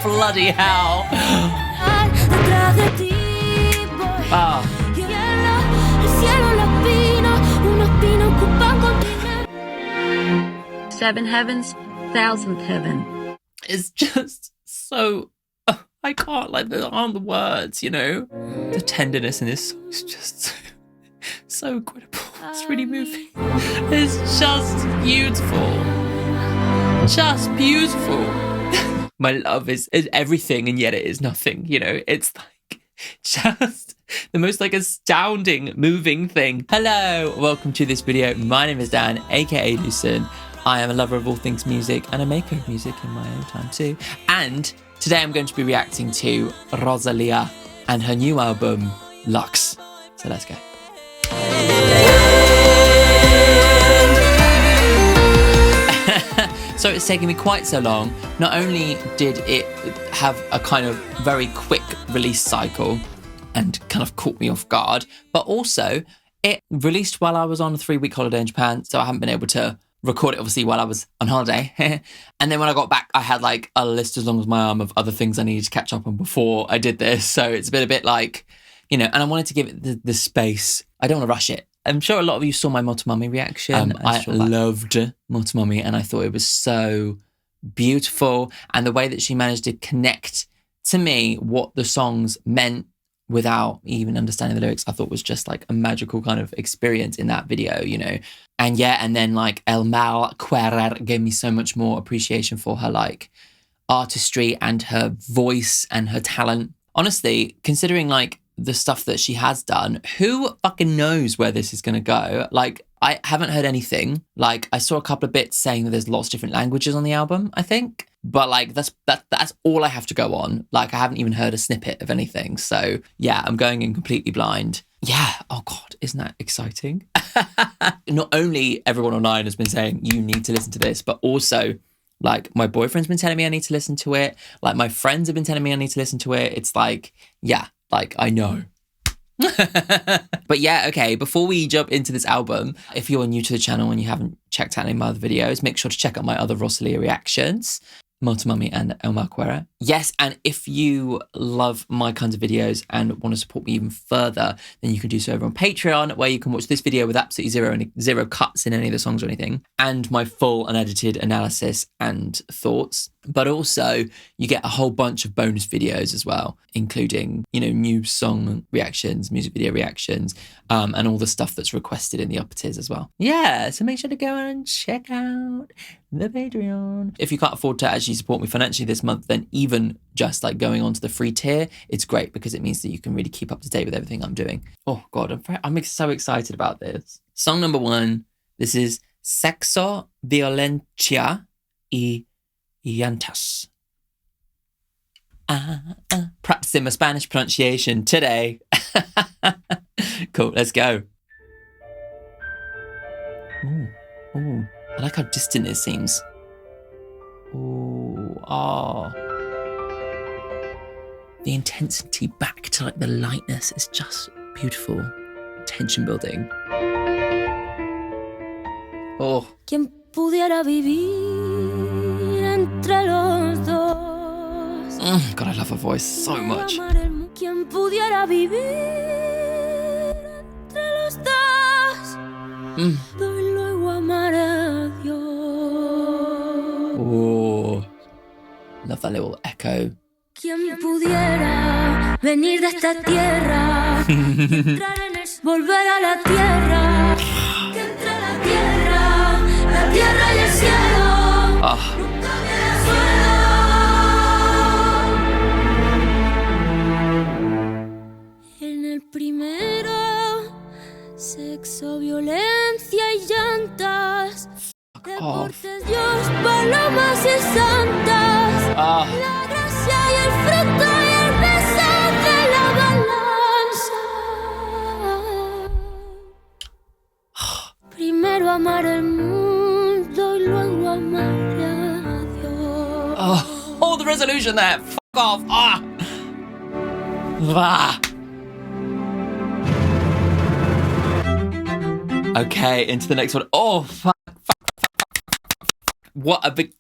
Bloody hell. Ah. 7 heavens, 1,000th heaven. It's just so... I can't, like, there aren't the words, you know? The tenderness in this song is just so incredible. It's really moving. It's just beautiful. Just beautiful. My love is everything, and yet it is nothing, you know? It's like just the most like astounding, moving thing. Hello, welcome to this video. My name is Dan, aka Lucen. I am a lover of all things music and a maker of music in my own time too. And today I'm going to be reacting to ROSALÍA and her new album, LUX. So let's go. So it's taken me quite so long. Not only did it have a kind of very quick release cycle and kind of caught me off guard, but also it released while I was on a 3-week holiday in Japan. So I haven't been able to record it obviously while I was on holiday. And then when I got back, I had like a list as long as my arm of other things I needed to catch up on before I did this. So it's been a bit like, you know, and I wanted to give it the space. I don't want to rush it. I'm sure a lot of you saw my Motomami reaction. I loved Motomami and I thought it was so beautiful. And the way that she managed to connect to me what the songs meant without even understanding the lyrics, I thought was just like a magical kind of experience in that video, you know. And yeah, and then like El Mal Querer gave me so much more appreciation for her like artistry and her voice and her talent. Honestly, considering like the stuff that she has done, who fucking knows where this is going to go? Like, I haven't heard anything. Like, I saw a couple of bits saying that there's lots of different languages on the album, I think. But like, that's all I have to go on. Like, I haven't even heard a snippet of anything. So yeah, I'm going in completely blind. Yeah. Oh God, isn't that exciting? Not only everyone online has been saying you need to listen to this, but also like my boyfriend's been telling me I need to listen to it. Like my friends have been telling me I need to listen to it. It's like, yeah, like I know. But yeah, okay, before we jump into this album, if you're new to the channel and you haven't checked out any of my other videos, make sure to check out my other ROSALÍA reactions, Motomami and El Malquera. Yes, and if you love my kinds of videos and want to support me even further, then you can do so over on Patreon, where you can watch this video with absolutely zero cuts in any of the songs or anything, and my full unedited analysis and thoughts. But also, you get a whole bunch of bonus videos as well, including, you know, new song reactions, music video reactions, and all the stuff that's requested in the upper tiers as well. Yeah, so make sure to go and check out the Patreon. If you can't afford to actually support me financially this month, then even just like going on to the free tier, it's great because it means that you can really keep up to date with everything I'm doing. Oh God, I'm so excited about this. Song number 1, this is Sexo, Violencia y Llantas. Practicing my Spanish pronunciation today. Cool, let's go. Ooh, I like how distant it seems. Ooh, oh. The intensity back to like the lightness is just beautiful. Tension building. Oh. ¿Quién pudiera vivir entre los dos? God, I love her voice so much. ¿Quién pudiera vivir entre los dos? Doy luego amar a Dios. Oh, love that little echo. ¿Quién pudiera venir de esta tierra? Volver a la tierra. Que entre la tierra y el cielo. Nunca viene suelo. En el primero, sexo, violencia y llantas. Deportes, Dios, palomas y santas. La gracia y el fruto y el beso de la balanza. Primero amar el mundo y luego amar a Dios. Oh, the resolution there. Fuck off. Okay, into the next one. Oh, fuck. What a big...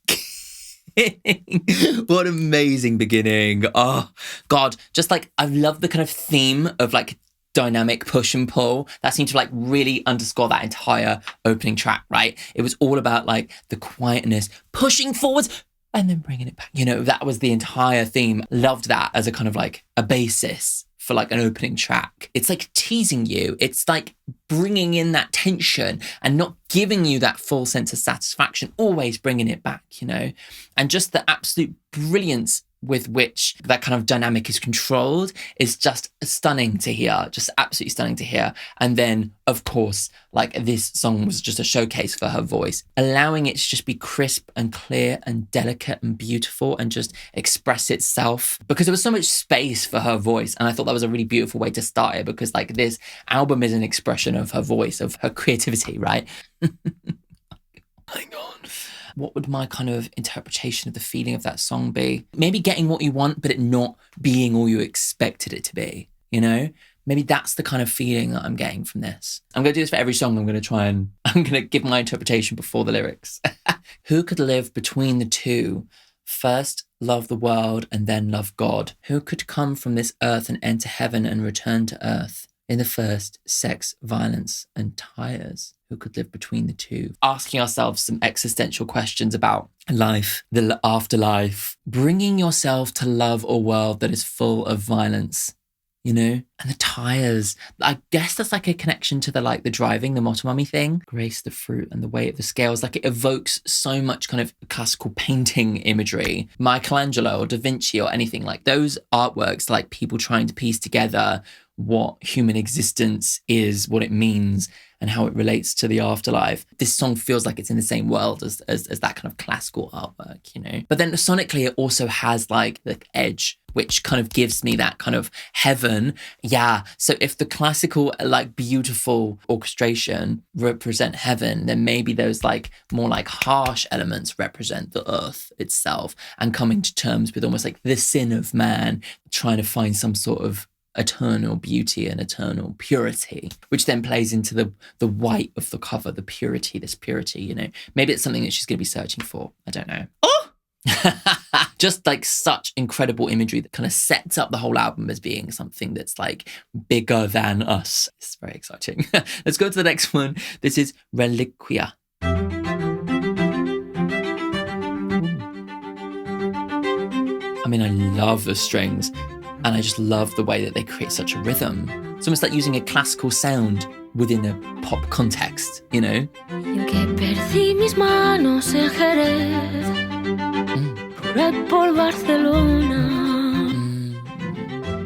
What amazing beginning. Oh, God. Just like, I love the kind of theme of like dynamic push and pull. That seemed to like really underscore that entire opening track, right? It was all about like the quietness, pushing forwards and then bringing it back. You know, that was the entire theme. Loved that as a kind of like a basis for like an opening track. It's like teasing you. It's like bringing in that tension and not giving you that full sense of satisfaction, always bringing it back, you know? And just the absolute brilliance with which that kind of dynamic is controlled is just stunning to hear, just absolutely stunning to hear. And then, of course, like this song was just a showcase for her voice, allowing it to just be crisp and clear and delicate and beautiful and just express itself, because there was so much space for her voice. And I thought that was a really beautiful way to start it, because like this album is an expression of her voice, of her creativity, right? Hang on. What would my kind of interpretation of the feeling of that song be? Maybe getting what you want, but it not being all you expected it to be, you know? Maybe that's the kind of feeling that I'm getting from this. I'm going to do this for every song. I'm going to give my interpretation before the lyrics. Who could live between the two? First, love the world and then love God. Who could come from this earth and enter heaven and return to earth? In the first, sex, violence, and tires. Who could live between the two? Asking ourselves some existential questions about life, the afterlife, bringing yourself to love a world that is full of violence, you know? And the tires, I guess that's like a connection to the driving, the motomami thing. Grace the fruit and the weight of the scales. Like it evokes so much kind of classical painting imagery. Michelangelo or Da Vinci or anything like those artworks, like people trying to piece together what human existence is, what it means, and how it relates to the afterlife. This song feels like it's in the same world as that kind of classical artwork, you know? But then sonically, it also has like the edge, which kind of gives me that kind of heaven. Yeah. So if the classical, like beautiful orchestration represent heaven, then maybe those like more like harsh elements represent the earth itself, and coming to terms with almost like the sin of man, trying to find some sort of eternal beauty and eternal purity, which then plays into the white of the cover, this purity, you know. Maybe it's something that she's going to be searching for. I don't know. Oh! Just like such incredible imagery that kind of sets up the whole album as being something that's like bigger than us. It's very exciting. Let's go to the next one. This is Reliquia. I mean, I love the strings. And I just love the way that they create such a rhythm. It's almost like using a classical sound within a pop context, you know? Que perdí mis manos en Jerez, por ahí por Barcelona.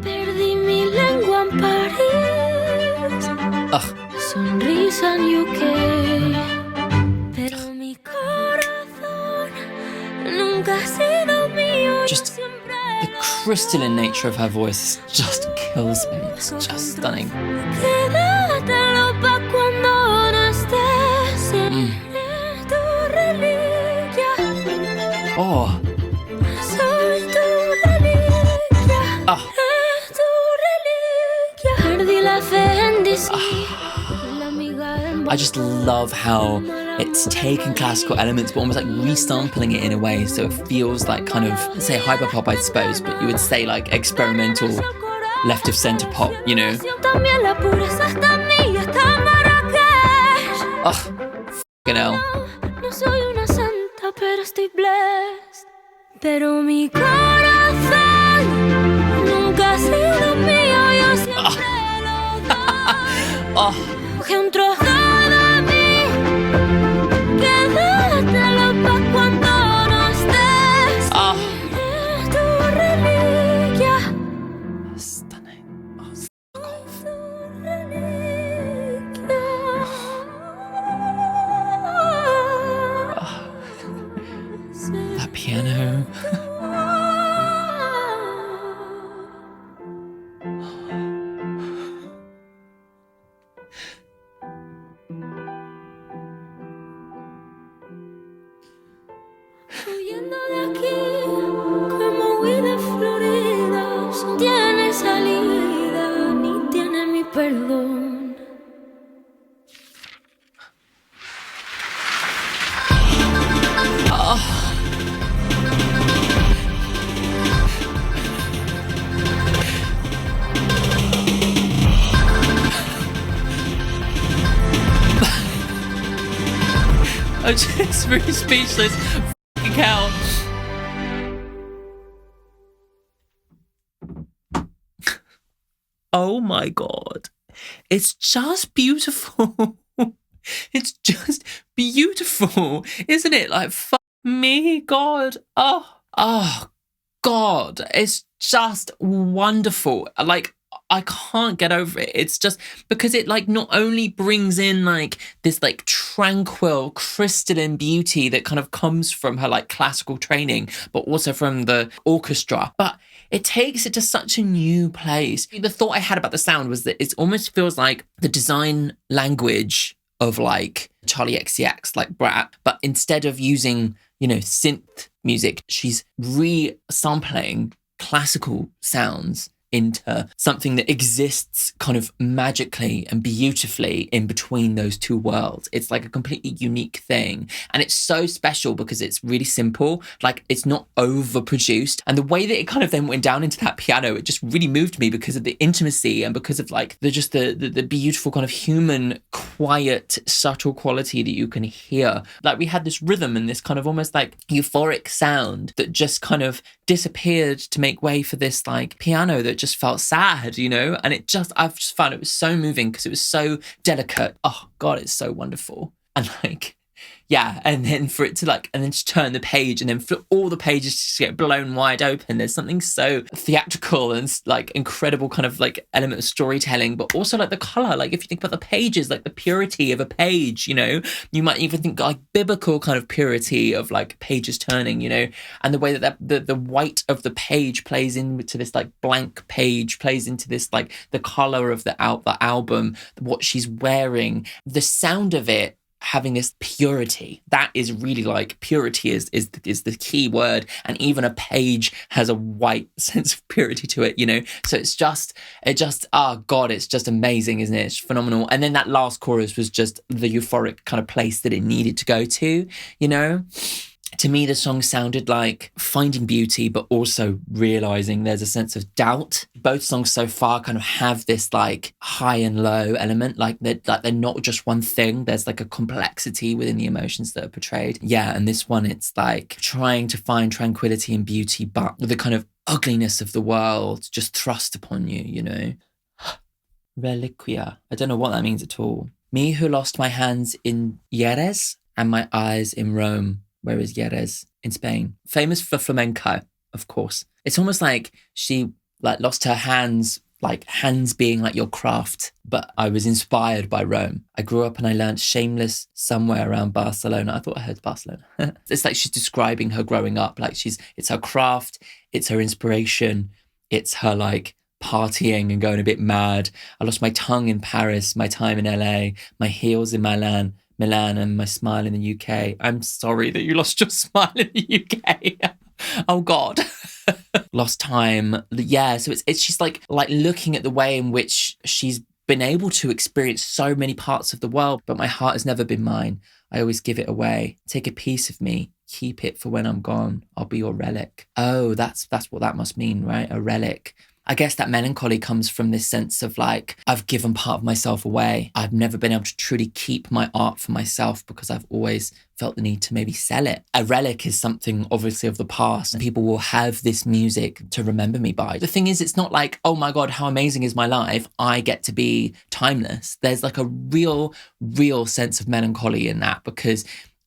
Perdí mi lengua en París, sonrisa en UK. Pero mi corazón nunca ha sido mío. Just the crystalline nature of her voice just kills me. It's just stunning. Oh. I just love how it's taken classical elements but almost like resampling it in a way so it feels like kind of, say, hyperpop, I suppose, but you would say like experimental left of center pop, you know? Ugh, f***ing hell. Oh. Stunning. Oh, fuck off. That piano. I'm just really speechless. Fucking hell. Oh my God. It's just beautiful. It's just beautiful, isn't it? Like, fuck me, God. Oh, God. It's just wonderful. Like, I can't get over it. It's just because it like not only brings in like this like tranquil crystalline beauty that kind of comes from her like classical training, but also from the orchestra, but it takes it to such a new place. The thought I had about the sound was that it almost feels like the design language of like Charlie XCX, like Brat, but instead of using, you know, synth music, she's re-sampling classical sounds into something that exists kind of magically and beautifully in between those two worlds. It's like a completely unique thing. And it's so special because it's really simple. Like, it's not overproduced. And the way that it kind of then went down into that piano, it just really moved me because of the intimacy and because of like the beautiful kind of human, quiet, subtle quality that you can hear. Like, we had this rhythm and this kind of almost like euphoric sound that just kind of disappeared to make way for this like piano that just felt sad, you know? And I've just found it was so moving because it was so delicate. Oh God, it's so wonderful. And like, yeah, and then for it to like, and then to turn the page and then for all the pages to get blown wide open, there's something so theatrical and like incredible kind of like element of storytelling, but also like the color. Like if you think about the pages, like the purity of a page, you know, you might even think like biblical kind of purity of like pages turning, you know, and the way that the white of the page plays into this like blank page, plays into this like the color of the album, what she's wearing, the sound of it having this purity. That is really like purity is the key word, and even a page has a white sense of purity to it, you know. So it just oh God, it's just amazing, isn't it? It's phenomenal. And then that last chorus was just the euphoric kind of place that it needed to go to, you know. To me, the song sounded like finding beauty, but also realizing there's a sense of doubt. Both songs so far kind of have this like high and low element, like they're not just one thing. There's like a complexity within the emotions that are portrayed. Yeah, and this one, it's like trying to find tranquility and beauty, but the kind of ugliness of the world just thrust upon you, you know. Reliquia. I don't know what that means at all. Me who lost my hands in Jerez and my eyes in Rome. Where is Jerez? In Spain. Famous for flamenco, of course. It's almost like she like lost her hands, like hands being like your craft. But I was inspired by Rome. I grew up and I learned shameless somewhere around Barcelona. I thought I heard Barcelona. It's like she's describing her growing up. Like it's her craft, it's her inspiration, it's her like partying and going a bit mad. I lost my tongue in Paris, my time in LA, my heels in Milan, and my smile in the UK. I'm sorry that you lost your smile in the UK. Oh God. Lost time. Yeah, so it's she's like looking at the way in which she's been able to experience so many parts of the world, but my heart has never been mine. I always give it away. Take a piece of me, keep it for when I'm gone. I'll be your relic. Oh, that's what that must mean, right? A relic. I guess that melancholy comes from this sense of like, I've given part of myself away. I've never been able to truly keep my art for myself because I've always felt the need to maybe sell it. A relic is something obviously of the past, and people will have this music to remember me by. The thing is, it's not like, oh my God, how amazing is my life? I get to be timeless. There's like a real sense of melancholy in that, because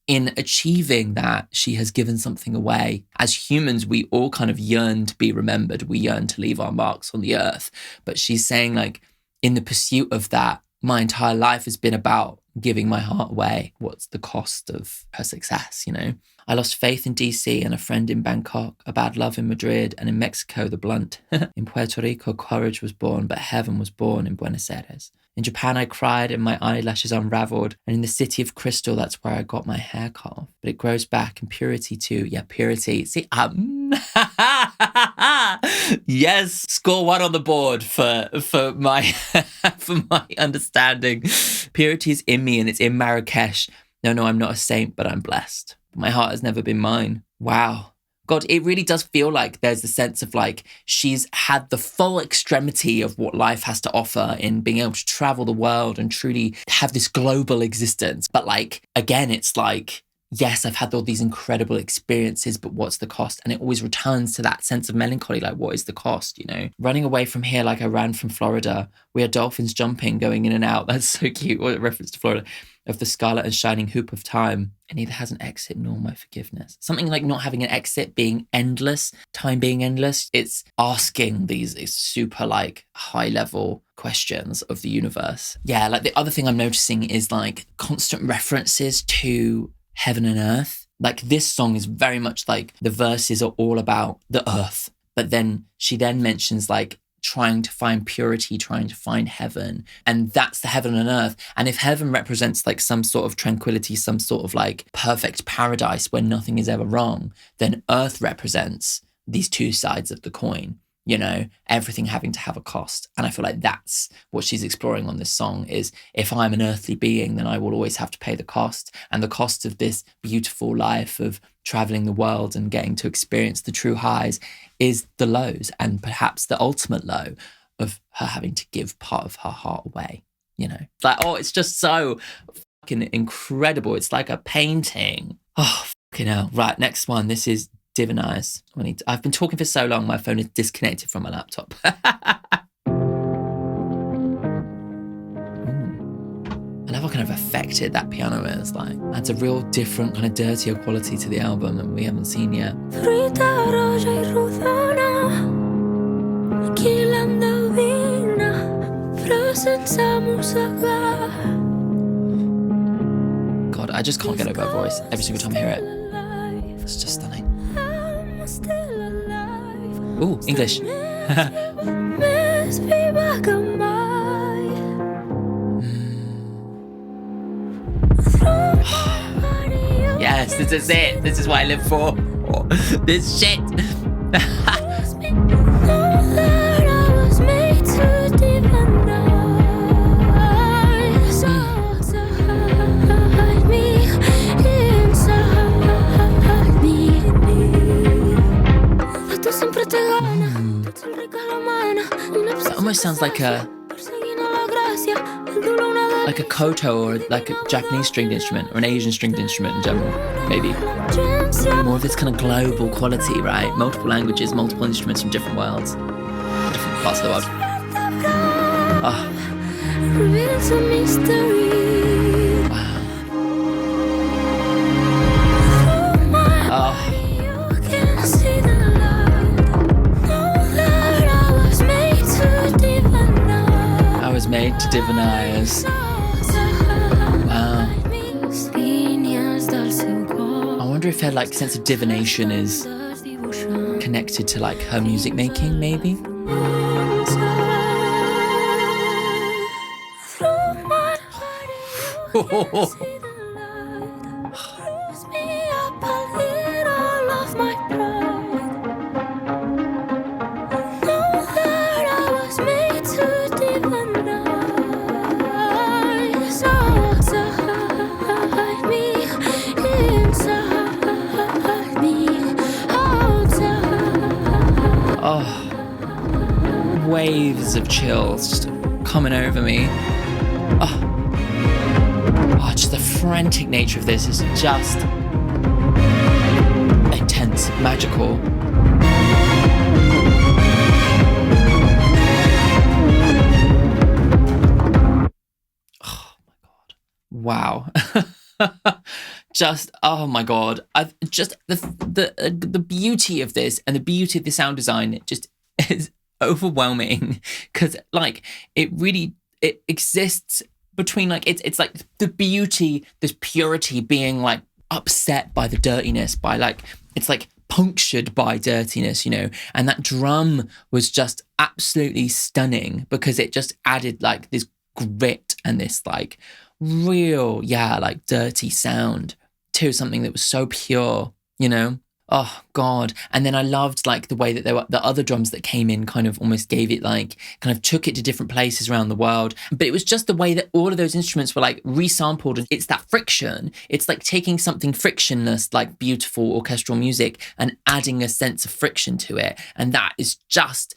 in achieving that, she has given something away. As humans, we all kind of yearn to be remembered. We yearn to leave our marks on the earth. But she's saying like, in the pursuit of that, my entire life has been about giving my heart away. What's the cost of her success, you know? I lost faith in DC and a friend in Bangkok, a bad love in Madrid, and in Mexico, the blunt. In Puerto Rico, courage was born, but heaven was born in Buenos Aires. In Japan, I cried and my eyelashes unraveled. And in the city of crystal, that's where I got my hair cut off. But it grows back, and purity too. Yeah, purity. See, yes, score 1 on the board for my for my understanding. Purity is in me, and it's in Marrakesh. No, I'm not a saint, but I'm blessed. My heart has never been mine. Wow. God, it really does feel like there's the sense of like she's had the full extremity of what life has to offer in being able to travel the world and truly have this global existence. But like, again, it's like yes, I've had all these incredible experiences, but what's the cost? And it always returns to that sense of melancholy, like, what is the cost, you know? Running away from here like I ran from Florida. We had dolphins jumping, going in and out. That's so cute. What a reference to Florida. Of the scarlet and shining hoop of time. It neither has an exit nor my forgiveness. Something like not having an exit, being endless, time being endless. It's asking these super like high level questions of the universe. Yeah, like the other thing I'm noticing is like constant references to heaven and earth. Like this song is very much like the verses are all about the earth, but then she then mentions like trying to find purity, trying to find heaven. And that's the heaven and earth. And if heaven represents like some sort of tranquility, some sort of like perfect paradise where nothing is ever wrong, then earth represents these two sides of the coin, you know, everything having to have a cost. And I feel like that's what she's exploring on this song is, if I'm an earthly being, then I will always have to pay the cost. And the cost of this beautiful life of traveling the world and getting to experience the true highs is the lows, and perhaps the ultimate low of her having to give part of her heart away, you know? Like, oh, it's just so fucking incredible. It's like a painting. Oh, fucking hell. Right, next one. This is Divinize. I've been talking for so long, my phone is disconnected from my laptop. I love how kind of affected that piano is. Like, adds a real different kind of dirtier quality to the album that we haven't seen yet. God, I just can't get over her voice every single time I hear it. It's just stunning. Ooh, English. Yes, this is it. This is what I live for. Oh, this shit. It almost sounds like a koto, or like a Japanese stringed instrument, or an Asian stringed instrument in general, maybe. More of this kind of global quality, right? Multiple languages, multiple instruments from different worlds, different parts of the world. Oh. Wow. Oh. I was made to divinize. Wow. I wonder if her like sense of divination is connected to like her music making, maybe. Waves of chills just coming over me. Oh, just the frantic nature of this is just intense, magical. Oh my God. Wow. Just, oh my God. I've just the beauty of this and the beauty of the sound design, it just is overwhelming, because like it exists between like it's like the beauty, this purity being like upset by the dirtiness, by like it's like punctured by dirtiness, you know. And that drum was just absolutely stunning because it just added like this grit and this like real like dirty sound to something that was so pure, you know. Oh God. And then I loved like the way that there were the other drums that came in kind of almost gave it like, kind of took it to different places around the world. But it was just the way that all of those instruments were like resampled. And it's that friction. It's like taking something frictionless, like beautiful orchestral music, and adding a sense of friction to it. And that is just,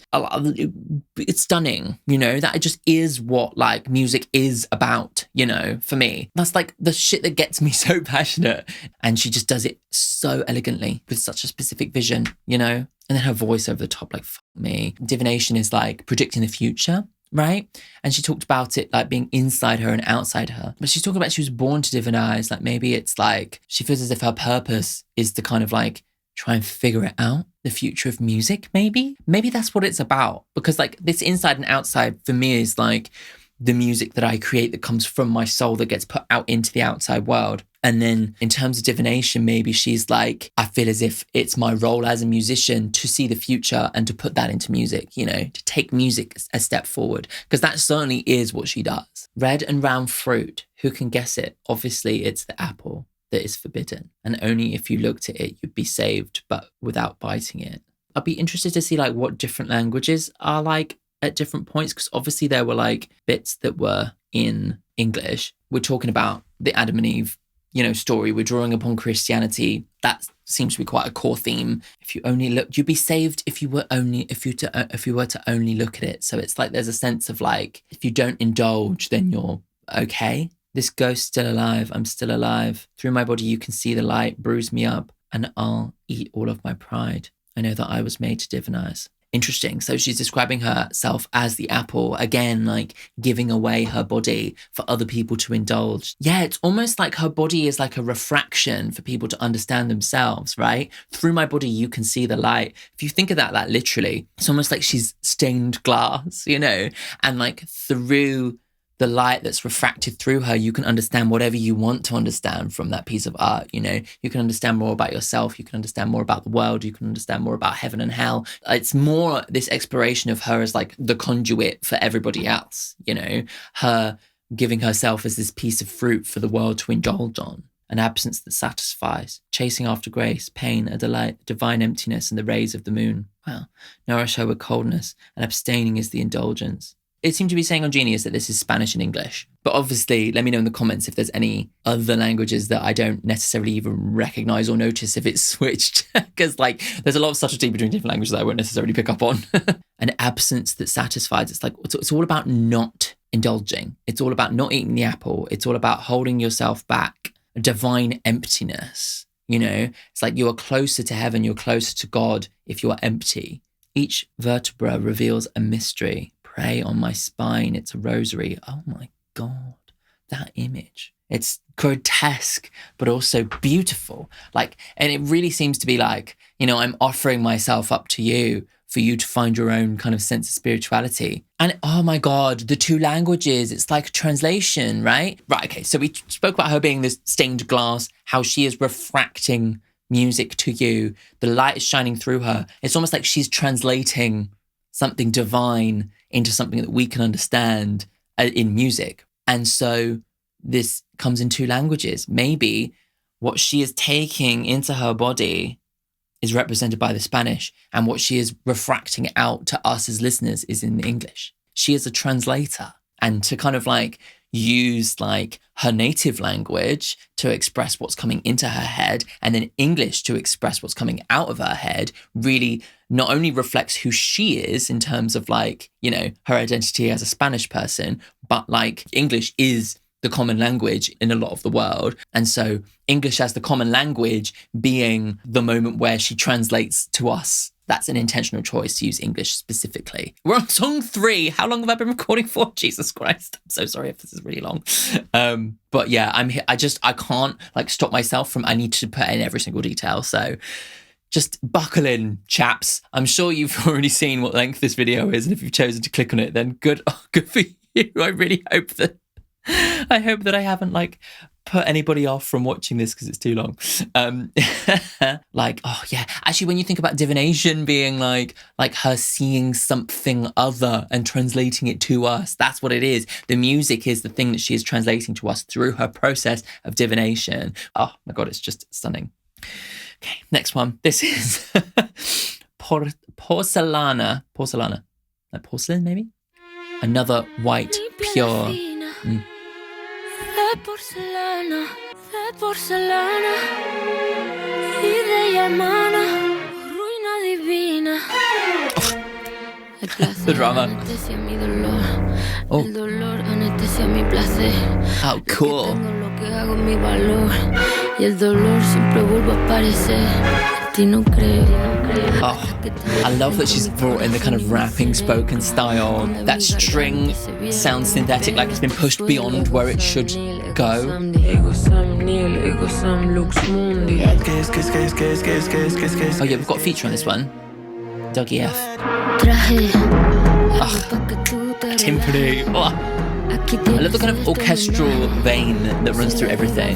it's stunning, you know, that it just is what like music is about, you know, for me. That's like the shit that gets me so passionate. And she just does it so elegantly with such a specific vision, you know? And then her voice over the top, like, fuck me. Divination is like predicting the future, right? And she talked about it like being inside her and outside her. But she's talking about she was born to divinize. Like maybe it's like she feels as if her purpose is to kind of like try and figure it out, the future of music, maybe. Maybe that's what it's about. Because like this inside and outside for me is like the music that I create that comes from my soul that gets put out into the outside world. And then in terms of divination, maybe she's like, I feel as if it's my role as a musician to see the future and to put that into music, you know, to take music a step forward, because that certainly is what she does. Red and round fruit, who can guess it? Obviously, it's the apple that is forbidden. And only if you looked at it, you'd be saved, but without biting it. I'd be interested to see like what different languages are like at different points, because obviously there were like bits that were in English. We're talking about the Adam and Eve, you know, story. We're drawing upon Christianity. That seems to be quite a core theme. If you only look, you'd be saved if you were to only look at it. So it's like there's a sense of like, if you don't indulge, then you're okay. This ghost still alive. I'm still alive. Through my body, you can see the light. Bruise me up, and I'll eat all of my pride. I know that I was made to divinize. Interesting. So she's describing herself as the apple, again, like giving away her body for other people to indulge. Yeah, it's almost like her body is like a refraction for people to understand themselves, right? Through my body, you can see the light. If you think of that literally, it's almost like she's stained glass, you know, and like through the light that's refracted through her, you can understand whatever you want to understand from that piece of art, you know? You can understand more about yourself, you can understand more about the world, you can understand more about heaven and hell. It's more this exploration of her as like the conduit for everybody else, you know? Her giving herself as this piece of fruit for the world to indulge on. An absence that satisfies, chasing after grace, pain, a delight, divine emptiness, and the rays of the moon. Wow. Nourish her with coldness, and abstaining is the indulgence. It seemed to be saying on Genius that this is Spanish and English. But obviously, let me know in the comments if there's any other languages that I don't necessarily even recognize or notice if it's switched. Because like, there's a lot of subtlety between different languages that I won't necessarily pick up on. An absence that satisfies. It's like, it's all about not indulging. It's all about not eating the apple. It's all about holding yourself back. A divine emptiness. You know, it's like you are closer to heaven. You're closer to God if you are empty. Each vertebra reveals a mystery. Pray on my spine, it's a rosary. Oh my God, that image. It's grotesque, but also beautiful. Like, and it really seems to be like, you know, I'm offering myself up to you for you to find your own kind of sense of spirituality. And oh my God, the two languages, it's like translation, right? Right, okay, so we spoke about her being this stained glass, how she is refracting music to you. The light is shining through her. It's almost like she's translating something divine into something that we can understand in music. And so this comes in two languages. Maybe what she is taking into her body is represented by the Spanish, and what she is refracting out to us as listeners is in the English. She is a translator, and to kind of like use like her native language to express what's coming into her head, and then English to express what's coming out of her head, really not only reflects who she is in terms of like, you know, her identity as a Spanish person, but like English is the common language in a lot of the world. And so English as the common language being the moment where she translates to us. That's an intentional choice to use English specifically. We're on song 3. How long have I been recording for? Jesus Christ. I'm so sorry if this is really long. But yeah, I can't like stop myself from, I need to put in every single detail. So just buckle in, chaps. I'm sure you've already seen what length this video is. And if you've chosen to click on it, then good for you. I really hope that I haven't like put anybody off from watching this because it's too long. Like, oh yeah. Actually, when you think about divination being like her seeing something other and translating it to us, that's what it is. The music is the thing that she is translating to us through her process of divination. Oh my God, it's just stunning. Okay, next one. This is Porcelana. Porcelana. Like porcelain, maybe? Another white, pure... De porcelana, idea hermana, ruina divina. The drama. Oh. Oh, cool. Oh, I love that she's brought in the kind of rapping spoken style. That string sounds synthetic, like it's been pushed beyond where it should go. Oh yeah, we've got a feature on this one. Dougie F. Oh, timpani. Oh. I love the kind of orchestral vein that runs through everything.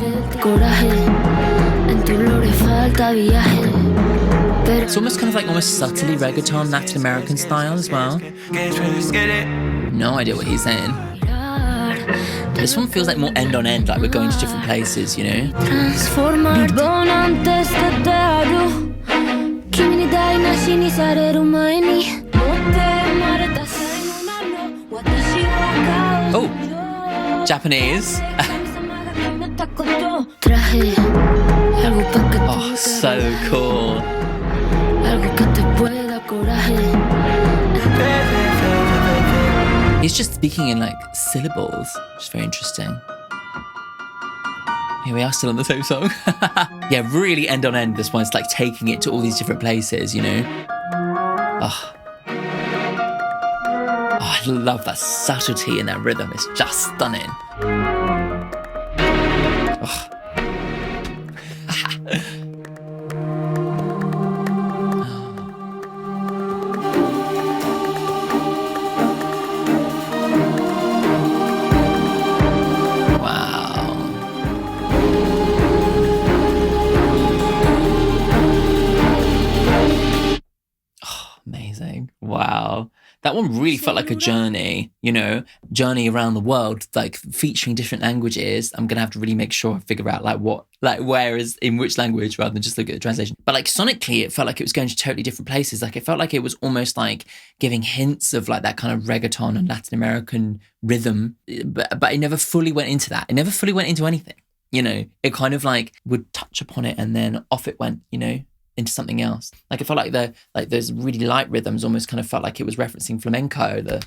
It's almost kind of like almost subtly reggaeton, Latin American style as well. No idea what he's saying. This one feels like more end on end, like we're going to different places, you know? Oh, Japanese. Oh, so cool. He's just speaking in like syllables, which is very interesting. Here we are, still on the same song. Yeah, really end on end. This one's like taking it to all these different places, you know? Oh, I love that subtlety in that rhythm. It's just stunning. Oh. Wow. That one really felt like a journey, you know, journey around the world, like featuring different languages. I'm going to have to really make sure I figure out like what, like where is in which language rather than just look at the translation. But like sonically, it felt like it was going to totally different places. Like it felt like it was almost like giving hints of like that kind of reggaeton and Latin American rhythm. But it never fully went into that. It never fully went into anything, you know, it kind of like would touch upon it and then off it went, you know, into something else. Like it felt like those really light rhythms almost kind of felt like it was referencing flamenco, the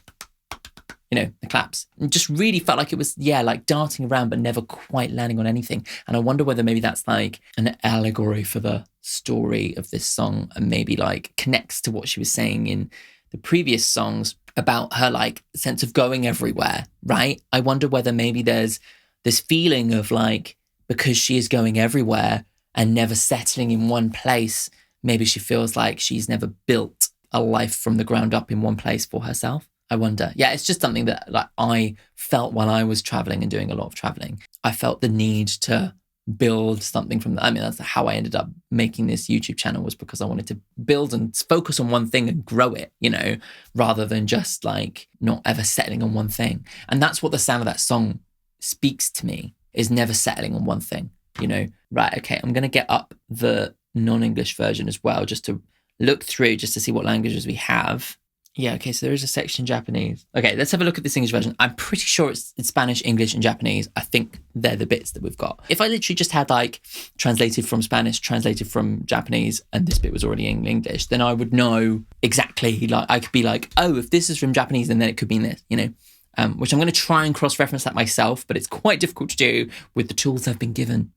claps. It just really felt like it was, yeah, like darting around but never quite landing on anything. And I wonder whether maybe that's like an allegory for the story of this song and maybe like connects to what she was saying in the previous songs about her like sense of going everywhere, right? I wonder whether maybe there's this feeling of like, because she is going everywhere and never settling in one place, maybe she feels like she's never built a life from the ground up in one place for herself. I wonder. Yeah, it's just something that like I felt while I was traveling and doing a lot of traveling. I felt the need to build something from that. I mean, that's how I ended up making this YouTube channel, was because I wanted to build and focus on one thing and grow it, you know, rather than just like not ever settling on one thing. And that's what the sound of that song speaks to me, is never settling on one thing. You know, right, okay, I'm going to get up the non-English version as well, just to look through, just to see what languages we have. Yeah, okay, so there is a section in Japanese. Okay, let's have a look at this English version. I'm pretty sure it's Spanish, English, and Japanese. I think they're the bits that we've got. If I literally just had like translated from Spanish, translated from Japanese, and this bit was already in English, then I would know exactly, like, I could be like, oh, if this is from Japanese, then it could be in this, you know? Which I'm going to try and cross-reference that myself, but it's quite difficult to do with the tools I've been given.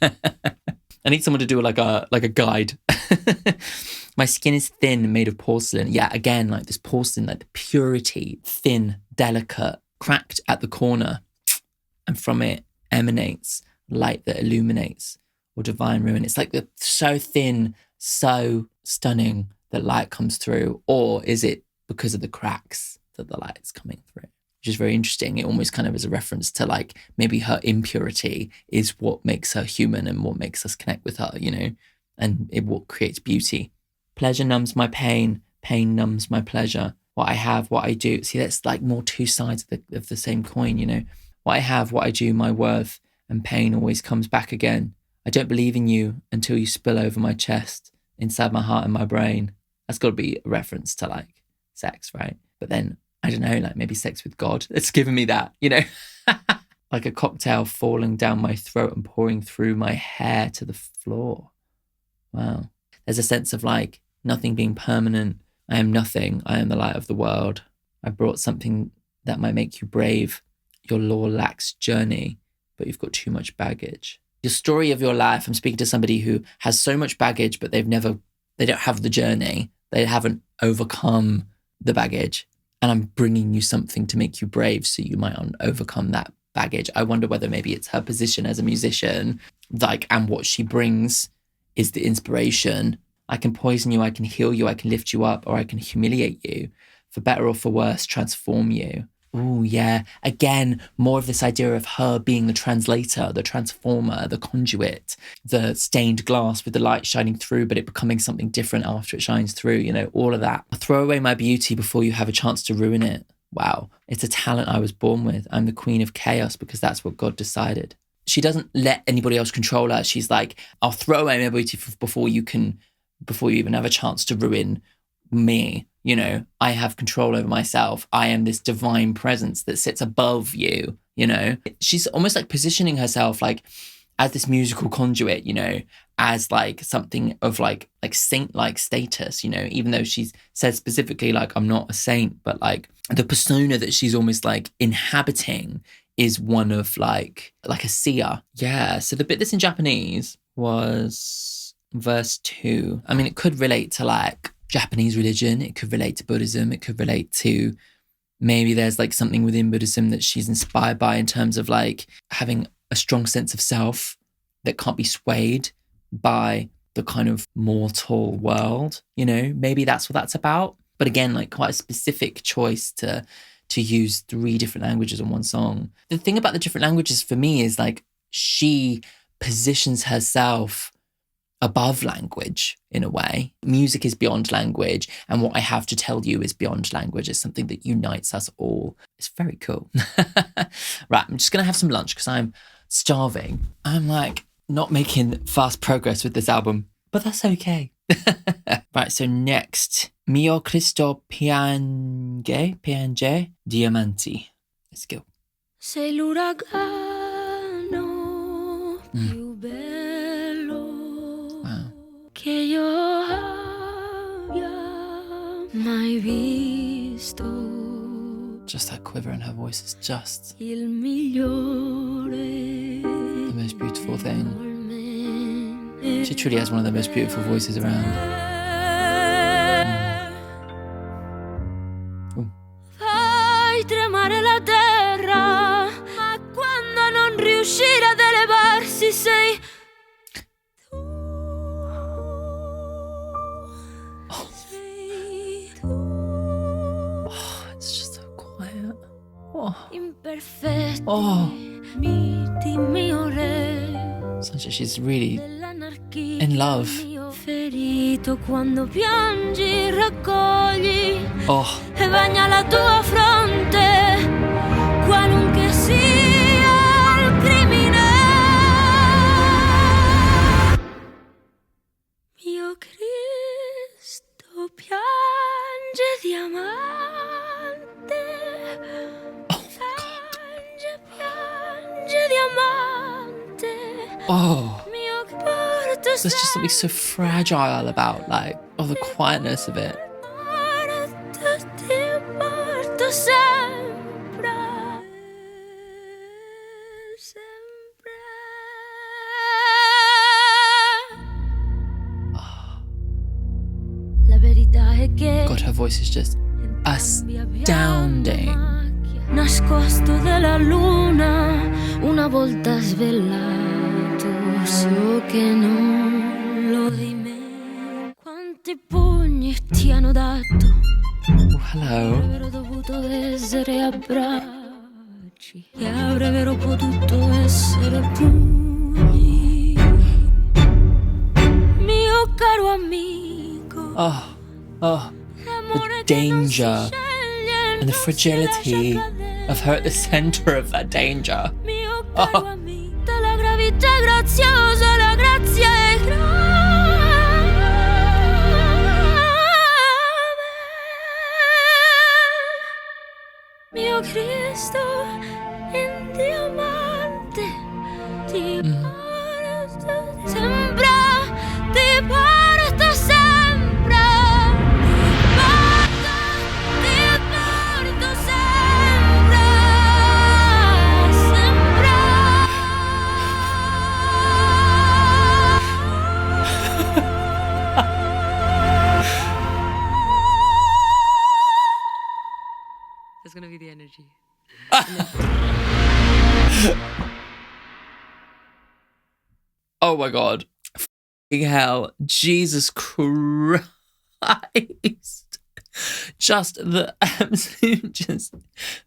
I need someone to do like a guide. My skin is thin, made of porcelain. Yeah, again, like this porcelain, like the purity, thin, delicate, cracked at the corner. And from it emanates light that illuminates, or divine ruin. It's like so thin, so stunning that light comes through. Or is it because of the cracks that the light's coming through? Which is very interesting. It almost kind of is a reference to like maybe her impurity is what makes her human and what makes us connect with her, you know, and it what creates beauty. Pleasure numbs my pain, pain numbs my pleasure. What I have, what I do. See, that's like more two sides of the same coin, you know. What I have, what I do, my worth, and pain always comes back again. I don't believe in you until you spill over my chest, inside my heart and my brain. That's got to be a reference to like sex, right? But then, I don't know, like maybe sex with God. It's given me that, you know? Like a cocktail falling down my throat and pouring through my hair to the floor. Wow. There's a sense of like nothing being permanent. I am nothing. I am the light of the world. I brought something that might make you brave. Your law lacks journey, but you've got too much baggage. Your story of your life, I'm speaking to somebody who has so much baggage, but they don't have the journey. They haven't overcome the baggage. And I'm bringing you something to make you brave so you might overcome that baggage. I wonder whether maybe it's her position as a musician, like, and what she brings is the inspiration. I can poison you, I can heal you, I can lift you up, or I can humiliate you. For better or for worse, transform you. Oh, yeah. Again, more of this idea of her being the translator, the transformer, the conduit, the stained glass with the light shining through, but it becoming something different after it shines through, you know, all of that. Throw away my beauty before you have a chance to ruin it. Wow. It's a talent I was born with. I'm the queen of chaos because that's what God decided. She doesn't let anybody else control her. She's like, I'll throw away my beauty before you even have a chance to ruin me. You know, I have control over myself. I am this divine presence that sits above you, you know. She's almost like positioning herself like as this musical conduit, you know, as like something of like saint-like status, you know, even though she's said specifically like, I'm not a saint, but like the persona that she's almost like inhabiting is one of like a seer. Yeah. So the bit that's in Japanese was verse 2. I mean, it could relate to like Japanese religion. It could relate to Buddhism. It could relate to maybe there's like something within Buddhism that she's inspired by in terms of like having a strong sense of self that can't be swayed by the kind of mortal world, you know, maybe that's what that's about. But again, like quite a specific choice to use 3 different languages on one song. The thing about the different languages for me is like she positions herself above language in a way. Music is beyond language, and what I have to tell you is beyond language. It's something that unites us all. It's very cool. Right, I'm just going to have some lunch because I'm starving. I'm like not making fast progress with this album, but that's okay. Right, so next, Mio Cristo piange, diamanti. Let's go. Sei l'uragano più bello che io abbia mai visto. Just that quiver in her voice is just Il migliore. The most beautiful thing. She truly has one of the most beautiful voices around. Fai tremare la terra, ma quando non riuscire ad elevarsi sei tu. Sei tu. Oh, it's just so quiet. Oh. Imperfetti, Oh. miti mio re. Sounds like she's really in love. Ferito quando piangi raccogli Oh. e bagna la tua fronte qualunque sia il crimine. Mio Cristo piange diamante. Oh. Piange diamante. Oh. There's just something so fragile about like, the quietness of it. God, her voice is just astounding. Nascosto dalla luna, una volta svellato, so che non lo di me. Quanti pugni ti hanno dato? Oh, hello. Avrebbero dovuto essere abbracci e avrebbero potuto essere pugni. Mio caro amico. Oh, the danger and the fragility of her at the center of that danger. La gravità graziosa, la Oh my God. Fucking hell. Jesus Christ. Just the absolute just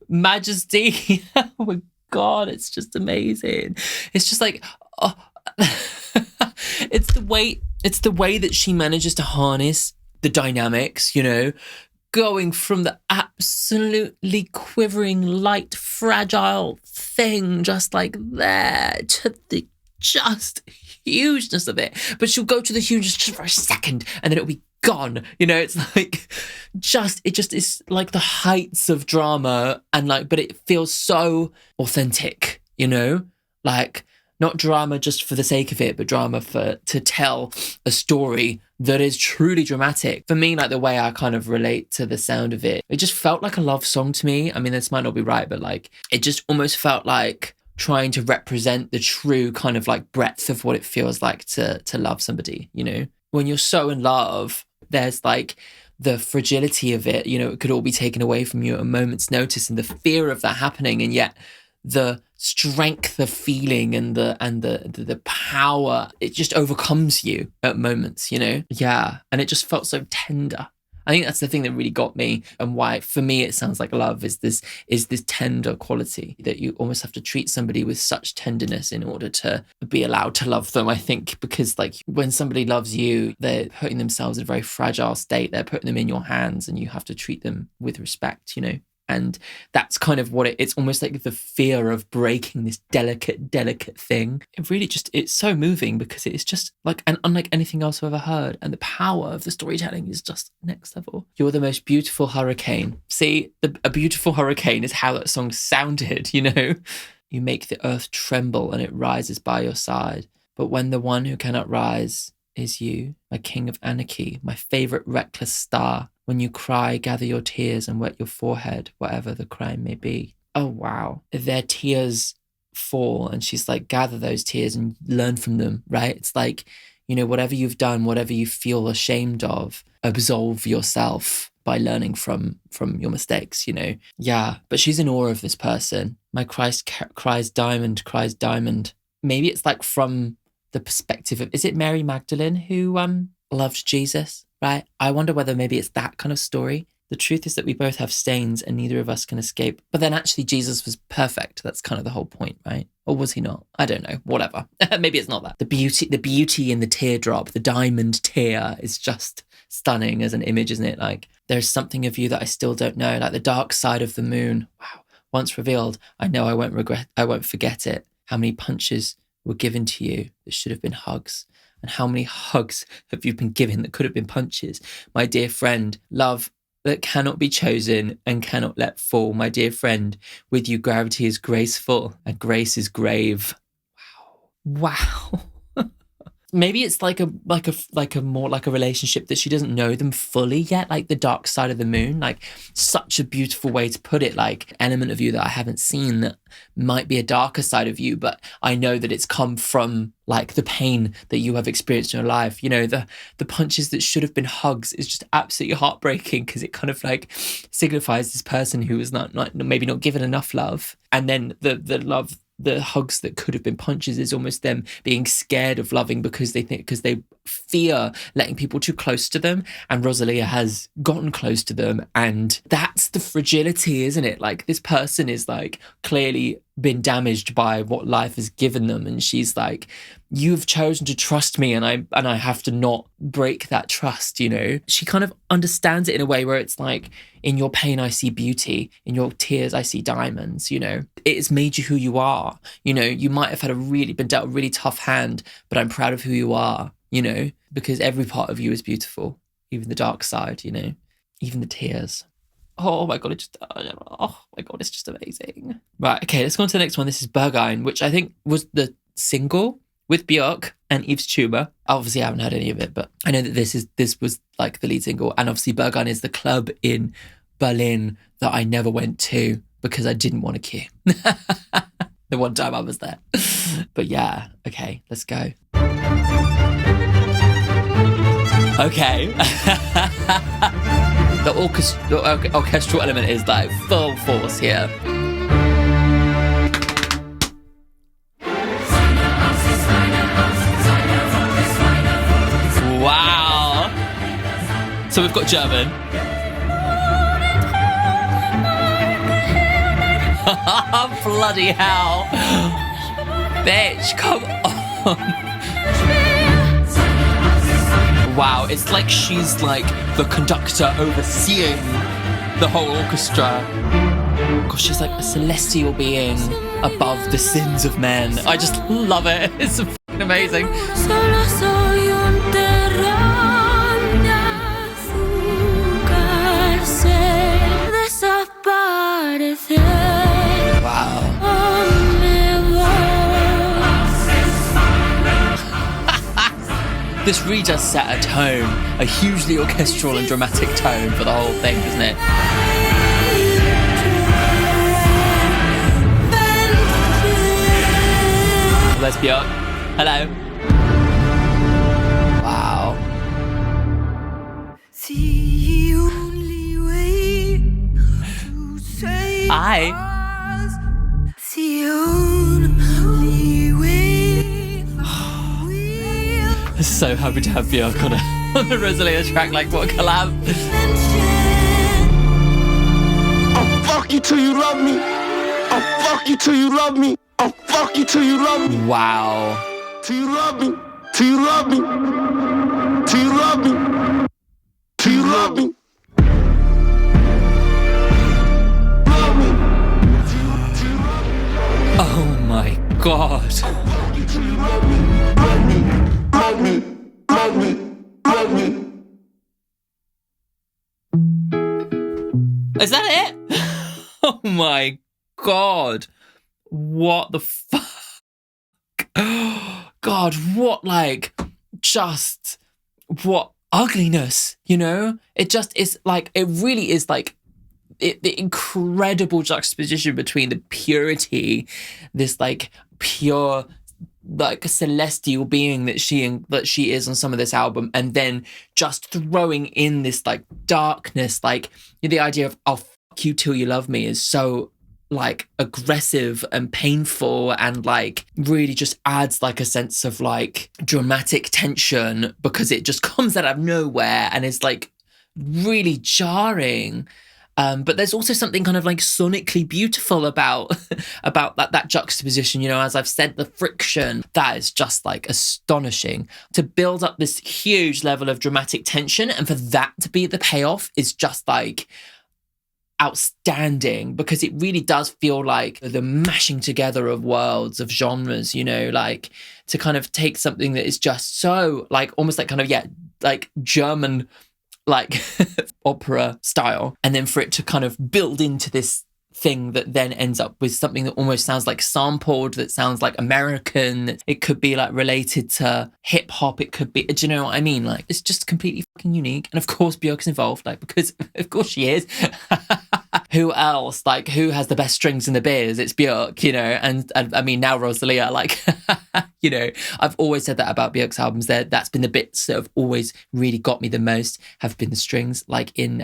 majesty. Oh my God, it's just amazing. It's just like, oh. it's the way that she manages to harness the dynamics, you know, going from the absolutely quivering, light, fragile thing just like there to the just hugeness of it. But she'll go to the hugeness just for a second and then it'll be gone. You know, it's like it just is like the heights of drama, and like, but it feels so authentic, you know, like not drama just for the sake of it, but drama to tell a story that is truly dramatic. For me, like the way I kind of relate to the sound of it, it just felt like a love song to me. I mean, this might not be right, but like it just almost felt like trying to represent the true kind of like breadth of what it feels like to love somebody, you know? When you're so in love, there's like the fragility of it, you know, it could all be taken away from you at a moment's notice, and the fear of that happening, and yet the strength of feeling and the power, it just overcomes you at moments, you know? Yeah. And it just felt so tender. I think that's the thing that really got me, and why for me it sounds like love is this tender quality that you almost have to treat somebody with such tenderness in order to be allowed to love them. I think because like when somebody loves you, they're putting themselves in a very fragile state. They're putting them in your hands, and you have to treat them with respect, you know? And that's kind of what it's almost like the fear of breaking this delicate thing. It really just, it's so moving because it's just like, and unlike anything else I've ever heard. And the power of the storytelling is just next level. You're the most beautiful hurricane. See, a beautiful hurricane is how that song sounded, you know? You make the earth tremble and it rises by your side. But when the one who cannot rise is you, my king of anarchy, my favorite reckless star. When you cry, gather your tears and wet your forehead, whatever the crime may be. Oh, wow. Their tears fall, and she's like, gather those tears and learn from them, right? It's like, you know, whatever you've done, whatever you feel ashamed of, absolve yourself by learning from your mistakes, you know? Yeah, but she's in awe of this person. My Christ cries diamond. Maybe it's like from the perspective of, is it Mary Magdalene who loved Jesus? Right? I wonder whether maybe it's that kind of story. The truth is that we both have stains and neither of us can escape. But then actually Jesus was perfect. That's kind of the whole point, right? Or was he not? I don't know. Whatever. Maybe it's not that. The beauty in the teardrop, the diamond tear is just stunning as an image, isn't it? Like there's something of you that I still don't know, like the dark side of the moon. Wow. Once revealed, I know I won't forget it. How many punches were given to you that should have been hugs? And how many hugs have you been given that could have been punches? My dear friend, love that cannot be chosen and cannot let fall. My dear friend, with you gravity is graceful and grace is grave. Wow. Maybe it's like a more like a relationship that she doesn't know them fully yet, like the dark side of the moon, like such a beautiful way to put it, like element of you that I haven't seen that might be a darker side of you, but I know that it's come from like the pain that you have experienced in your life. You know, the punches that should have been hugs is just absolutely heartbreaking because it kind of like signifies this person who was not maybe not given enough love, and then the hugs that could have been punches is almost them being scared of loving because they fear letting people too close to them, and ROSALÍA has gotten close to them, and that's the fragility, isn't it? Like this person is like clearly been damaged by what life has given them, and she's like, you've chosen to trust me, and I have to not break that trust, you know? She kind of understands it in a way where it's like, in your pain I see beauty, in your tears I see diamonds, you know? It has made you who you are, you know? You might have been dealt a really tough hand, but I'm proud of who you are, you know? Because every part of you is beautiful, even the dark side, you know? Even the tears. Oh my God, it's just amazing. Right, okay, let's go on to the next one. This is Bergine, which I think was the single with Björk and Yves Tumor. Obviously, I haven't heard any of it, but I know that this was like the lead single. And obviously, Bergine is the club in Berlin that I never went to because I didn't want to queue. The one time I was there. But yeah, okay, let's go. Okay. The orchestral element is like full force here. So we've got German. Bloody hell. Bitch, come on. Wow, it's like she's like the conductor overseeing the whole orchestra. Gosh, she's like a celestial being above the sins of men. I just love it. It's fucking amazing. Wow. This really does set a tone, a hugely orchestral and dramatic tone for the whole thing, doesn't it? There's Björk. Hello. Wow. Hi. So happy to have Björk on the ROSALÍA track. Like, what a collab. I'll fuck you till you love me. I'll fuck you till you love me. I'll fuck you till you love me. Wow. Till you love me. Till you love me. Till you love me. Till you love me. Love me. Oh my God. I'll fuck you till you love me. Love me. Love me. Love me. Love me. Is that it? Oh my God. What the fuck? God, what what ugliness, you know? It just is like, it really is like the incredible juxtaposition between the purity, this like pure, like a celestial being that she is on some of this album, and then just throwing in this like darkness, like the idea of I'll fuck you till you love me is so like aggressive and painful, and like really just adds like a sense of like dramatic tension because it just comes out of nowhere and is like really jarring. But there's also something kind of like sonically beautiful about that juxtaposition, you know, as I've said, the friction, that is just like astonishing to build up this huge level of dramatic tension. And for that to be the payoff is just like outstanding, because it really does feel like the mashing together of worlds, of genres, you know, like to kind of take something that is just so like almost like kind of, yeah, like German like opera style, and then for it to kind of build into this thing that then ends up with something that almost sounds like sampled, that sounds like American. It could be like related to hip hop. It could be, do you know what I mean? Like, it's just completely fucking unique. And of course Björk's involved, like, because of course she is. Who else? Like, who has the best strings in the biz? It's Björk, you know. And I mean, now ROSALÍA, like, you know, I've always said that about Björk's albums. That's been the bits that have always really got me the most, have been the strings, like in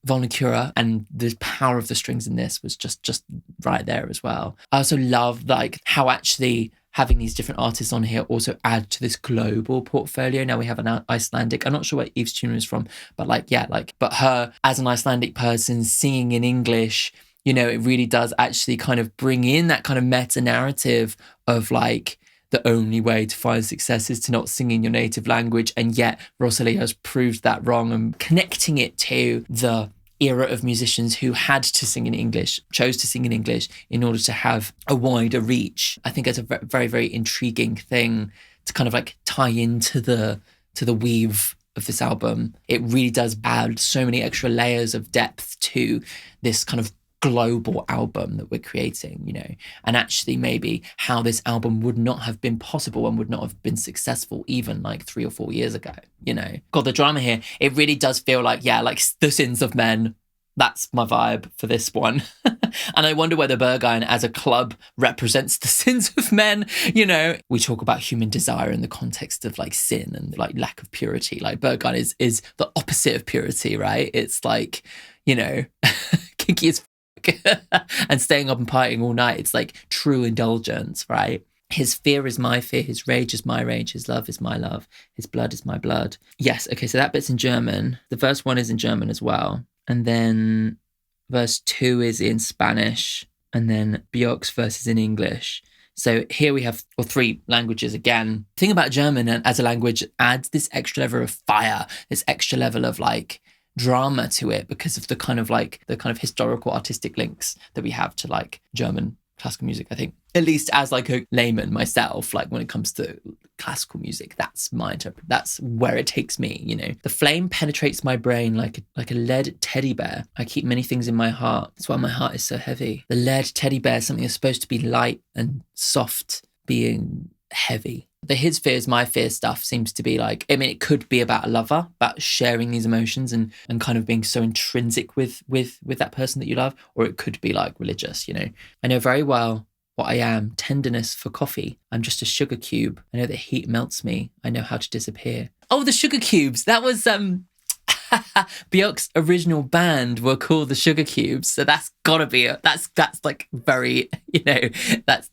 Volnakura, and the power of the strings in this was just right there as well. I also love like how actually having these different artists on here also add to this global portfolio. Now we have an Icelandic, I'm not sure where Eve's tune is from, but like, yeah, like, but her as an Icelandic person singing in English, you know, it really does actually kind of bring in that kind of meta narrative of like, the only way to find success is to not sing in your native language. And yet ROSALÍA has proved that wrong, and connecting it to the era of musicians who had to sing in English, chose to sing in English in order to have a wider reach. I think it's a very, very intriguing thing to kind of like tie into the weave of this album. It really does add so many extra layers of depth to this kind of global album that we're creating, you know, and actually maybe how this album would not have been possible and would not have been successful even like 3 or 4 years ago, you know. God, the drama here, it really does feel like, yeah, like the sins of men. That's my vibe for this one. And I wonder whether Bergine as a club represents the sins of men. You know, we talk about human desire in the context of like sin and like lack of purity. Like Bergine is the opposite of purity, right? It's like, you know, kinky as fuck and staying up and partying all night. It's like true indulgence, right? His fear is my fear, his rage is my rage, his love is my love, his blood is my blood. Yes, okay, so that bit's in German. The verse 1 is in German as well. And then verse 2 is in Spanish. And then Björk's verse is in English. So here we have 3 languages again. The thing about German as a language adds this extra level of fire, this extra level of like drama to it because of the kind of historical artistic links that we have to like German classical music, I think. At least as like a layman myself, like when it comes to classical music, that's my interpretation. That's where it takes me, you know. The flame penetrates my brain like a lead teddy bear. I keep many things in my heart. That's why my heart is so heavy. The lead teddy bear is something that's supposed to be light and soft, being heavy. The his fear is my fear stuff seems to be like, I mean, it could be about a lover, about sharing these emotions and kind of being so intrinsic with that person that you love, or it could be like religious, you know. I know very well what I am, tenderness for coffee. I'm just a sugar cube. I know that heat melts me. I know how to disappear. Oh, the sugar cubes. That was Björk's original band were called the Sugar Cubes. So that's gotta be that's like very, you know, that's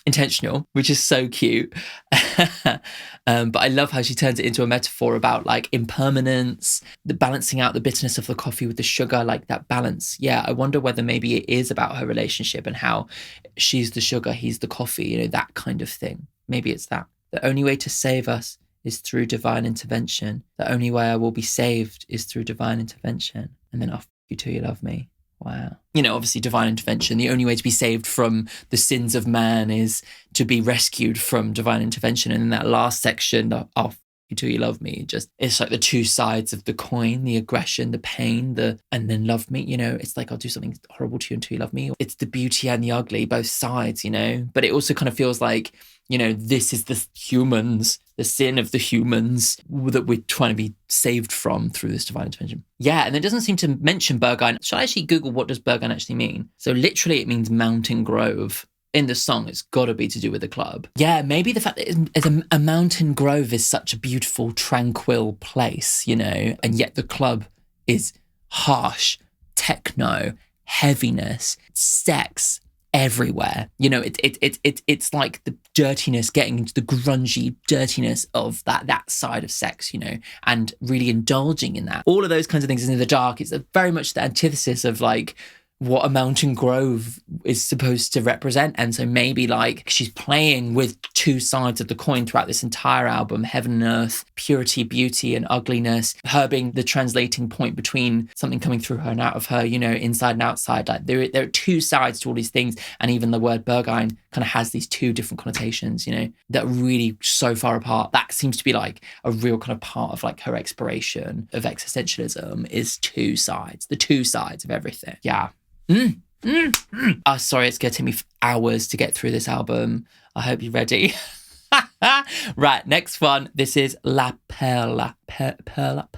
intentional, which is so cute. But I love how she turns it into a metaphor about like impermanence, the balancing out the bitterness of the coffee with the sugar, like that balance. Yeah, I wonder whether maybe it is about her relationship and how she's the sugar, he's the coffee, you know, that kind of thing. Maybe it's that. The only way to save us is through divine intervention. The only way I will be saved is through divine intervention. And then I'll f you till you love me. Wow. You know, obviously divine intervention. The only way to be saved from the sins of man is to be rescued from divine intervention. And in that last section, I'll f you till you love me, just it's like the 2 sides of the coin, the aggression, the pain, and then love me, you know. It's like I'll do something horrible to you until you love me. It's the beauty and the ugly, both sides, you know. But it also kind of feels like, you know, this is the humans, the sin of the humans that we're trying to be saved from through this divine intervention. Yeah, and it doesn't seem to mention Bergine. Shall I actually Google what does Bergine actually mean? So literally it means mountain grove. In the song, it's got to be to do with the club. Yeah, maybe the fact that a mountain grove is such a beautiful, tranquil place, you know, and yet the club is harsh, techno, heaviness, sex, everywhere. You know, it's like the dirtiness, getting into the grungy dirtiness of that side of sex, you know, and really indulging in that. All of those kinds of things is in the dark. It's very much the antithesis of like what a mountain grove is supposed to represent. And so maybe like she's playing with 2 sides of the coin throughout this entire album, heaven and earth, purity, beauty and ugliness, her being the translating point between something coming through her and out of her, you know, inside and outside. Like there are 2 sides to all these things. And even the word Bergine kind of has these 2 different connotations, you know, that are really so far apart. That seems to be like a real kind of part of like her exploration of existentialism is 2 sides, the 2 sides of everything. Yeah. Oh, sorry, it's going to take me hours to get through this album. I hope you're ready. Right, next one. This is La Perla. Perla.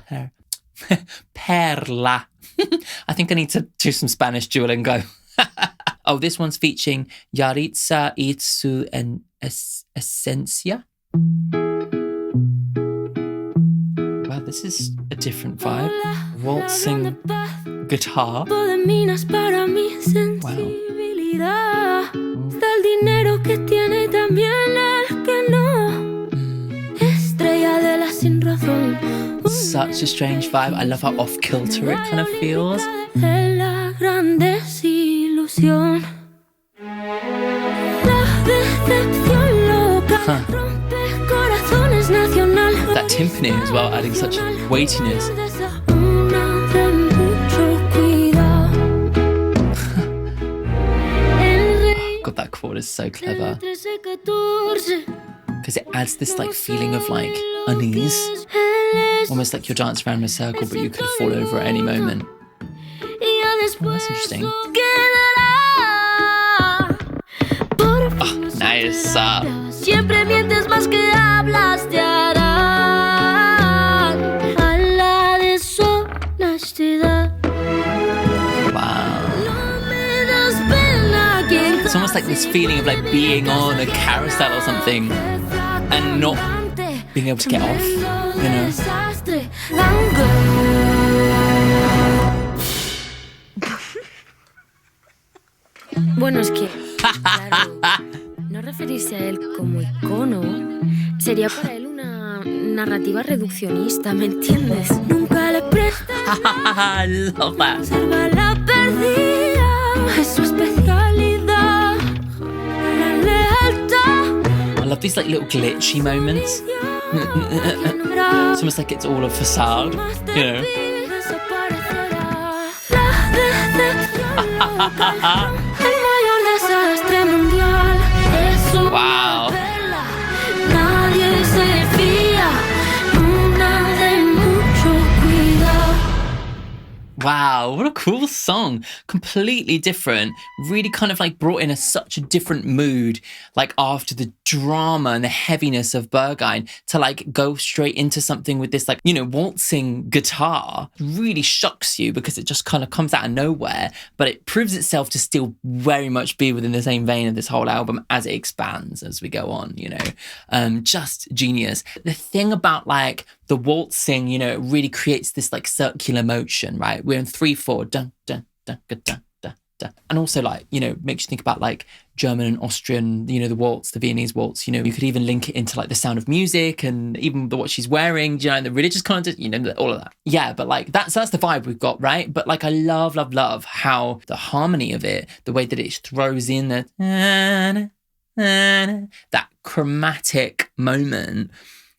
I think I need to do some Spanish Duolingo. Oh, this one's featuring Yaritza Itzu and Esencia. Wow, this is a different vibe. Waltzing guitar. Wow. Such a strange vibe. I love how off-kilter it kind of feels. Huh. That timpani as well, adding such weightiness. God, that chord is so clever. Because it adds this like feeling of like unease. Almost like you're dancing around in a circle, but you could fall over at any moment. Oh, that's interesting. Oh, nice. Siempre mientes más que hablas, te harán a la deshonestidad. Wow. It's almost like this feeling of like being on a carousel or something and not being able to get off, you know? Bueno, es que... Claro, no referirse a él como icono sería para él una narrativa reduccionista, ¿me entiendes? Nunca le presté I love that. observa la perdida, es su especialidad, la lealtad. I love these like little glitchy moments. It's almost like it's all a facade, you know. Wow. Nadie se fía, una de mucho cuidado. Wow, what a cool song. Completely different. Really kind of like brought in such a different mood, like after the drama and the heaviness of Bergine, to like go straight into something with this like, you know, waltzing guitar. Really shocks you because it just kind of comes out of nowhere, but it proves itself to still very much be within the same vein of this whole album as it expands as we go on, you know. Just genius. The thing about like the waltzing, you know, it really creates this like circular motion, right? We're in 3/4, dun, dun, dun, dun, dun, dun, dun. And also like, you know, makes you think about like German and Austrian, you know, the waltz, the Viennese waltz, you know, you could even link it into like the Sound of Music and even what she's wearing, you know, the religious content, you know, all of that. Yeah, but like that's the vibe we've got, right? But like I love how the harmony of it, the way that it throws in that chromatic moment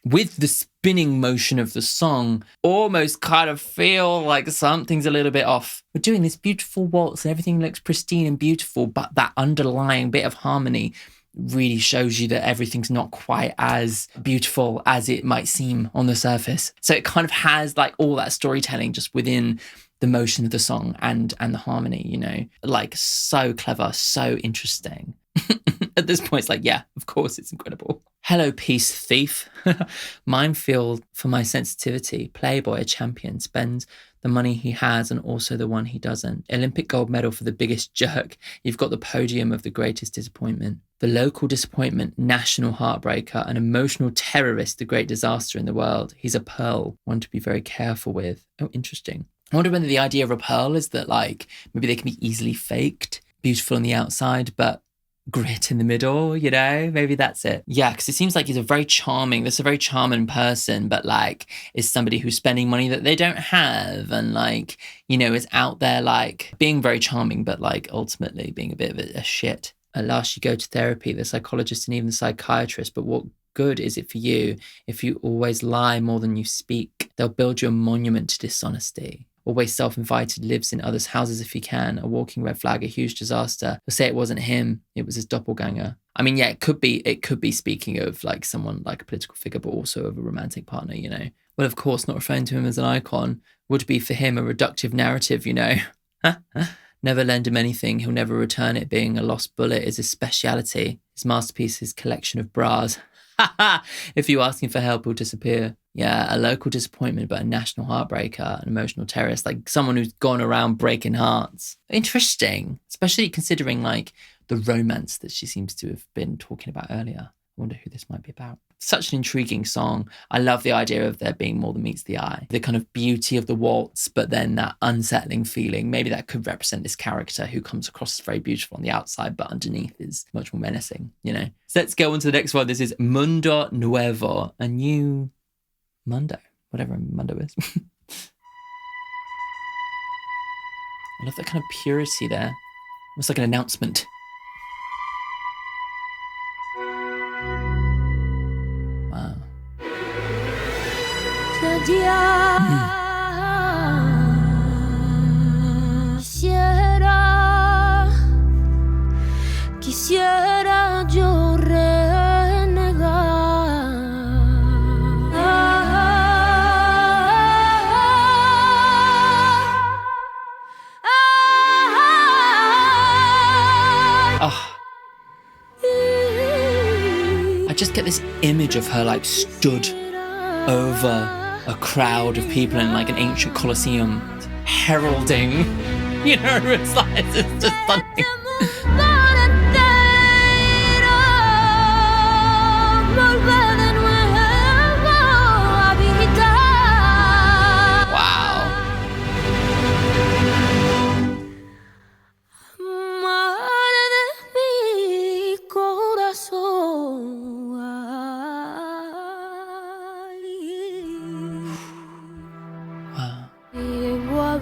with the spinning motion of the song, almost kind of feel like something's a little bit off. We're doing this beautiful waltz and everything looks pristine and beautiful, but that underlying bit of harmony really shows you that everything's not quite as beautiful as it might seem on the surface. So it kind of has like all that storytelling just within the motion of the song and the harmony, you know, like so clever, so interesting. At this point, it's like, yeah, of course, it's incredible. Hello, peace thief. Minefield for my sensitivity. Playboy, a champion, spends the money he has and also the one he doesn't. Olympic gold medal for the biggest jerk. You've got the podium of the greatest disappointment. The local disappointment, national heartbreaker, an emotional terrorist, the great disaster in the world. He's a pearl, one to be very careful with. Oh, interesting. I wonder whether the idea of a pearl is that like maybe they can be easily faked, beautiful on the outside, but grit in the middle, you know, maybe that's it. Yeah, because it seems like he's a very charming person, but like is somebody who's spending money that they don't have and like, you know, is out there like being very charming, but like ultimately being a bit of a shit. At last you go to therapy, the psychologist and even the psychiatrist, but what good is it for you if you always lie more than you speak? They'll build you a monument to dishonesty. Always self-invited, lives in others' houses if he can, a walking red flag, a huge disaster. They'll say it wasn't him, it was his doppelganger. I mean, yeah, it could be speaking of like someone like a political figure, but also of a romantic partner, you know. Well, of course, not referring to him as an icon would be for him a reductive narrative, you know. Never lend him anything, he'll never return it. Being a lost bullet is his speciality. His masterpiece, his collection of bras. If you ask him for help, he'll disappear. Yeah, a local disappointment, but a national heartbreaker, an emotional terrorist, like someone who's gone around breaking hearts. Interesting, especially considering like the romance that she seems to have been talking about earlier. I wonder who this might be about. Such an intriguing song. I love the idea of there being more than meets the eye. The kind of beauty of the waltz, but then that unsettling feeling. Maybe that could represent this character who comes across as very beautiful on the outside, but underneath is much more menacing, you know? So let's go on to the next one. This is Mundo Nuevo, a new Mundo, whatever Mundo is. I love that kind of purity there. Almost like an announcement. Wow. Quisiera yo renegar. I just get this image of her like stood over a crowd of people in like an ancient Colosseum heralding, you know, it's like, it's just stunning.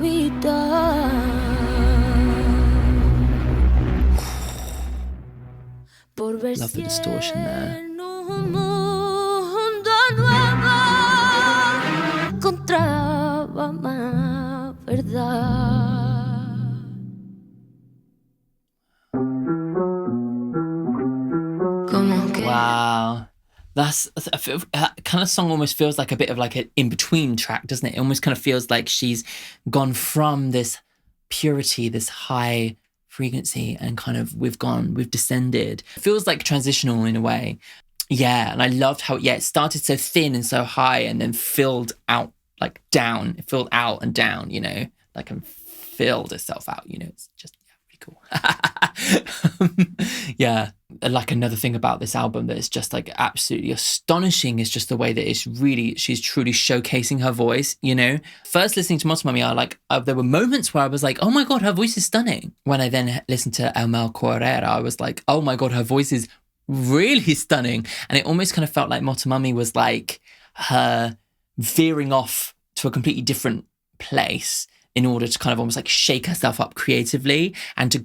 mitad. Por ver Love the distortion there. un mundo nuevo encontraba más verdad. Como que Wow. That kind of song almost feels like a bit of like an in-between track, doesn't it? It almost kind of feels like she's gone from this purity, this high frequency, and kind of we've descended. It feels like transitional in a way. Yeah, and I loved how, it started so thin and so high and then filled out, like down. It filled out and down, you know, like and filled itself out, you know. It's just, really cool. Yeah. Like another thing about this album that is just like absolutely astonishing is just the way that she's truly showcasing her voice, you know. First listening to Motomami, there were moments where I was like, oh my God, her voice is stunning. When I then listened to El Mal Correra, I was like, oh my God, her voice is really stunning. And it almost kind of felt like Motomami was like her veering off to a completely different place in order to kind of almost like shake herself up creatively and to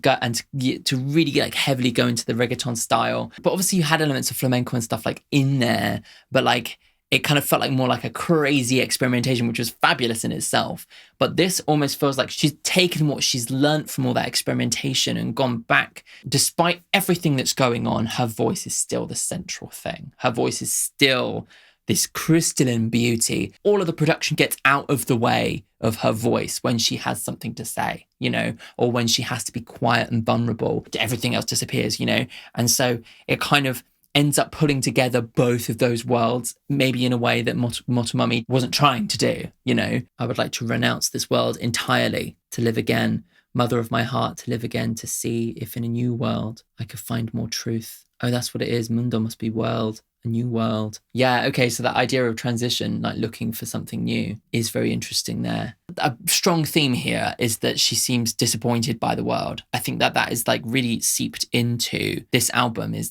really like heavily go into the reggaeton style. But obviously you had elements of flamenco and stuff like in there, but like it kind of felt like more like a crazy experimentation, which was fabulous in itself. But this almost feels like she's taken what she's learnt from all that experimentation and gone back. Despite everything that's going on, her voice is still the central thing. Her voice is still this crystalline beauty. All of the production gets out of the way of her voice when she has something to say, you know, or when she has to be quiet and vulnerable. Everything else disappears, you know? And so it kind of ends up pulling together both of those worlds, maybe in a way that Motomami wasn't trying to do, you know? I would like to renounce this world entirely, to live again, mother of my heart, to live again, to see if in a new world I could find more truth. Oh, that's what it is. Mundo must be world. A new world. Yeah, okay, so that idea of transition, like looking for something new, is very interesting there. A strong theme here is that she seems disappointed by the world. I think that is like really seeped into this album is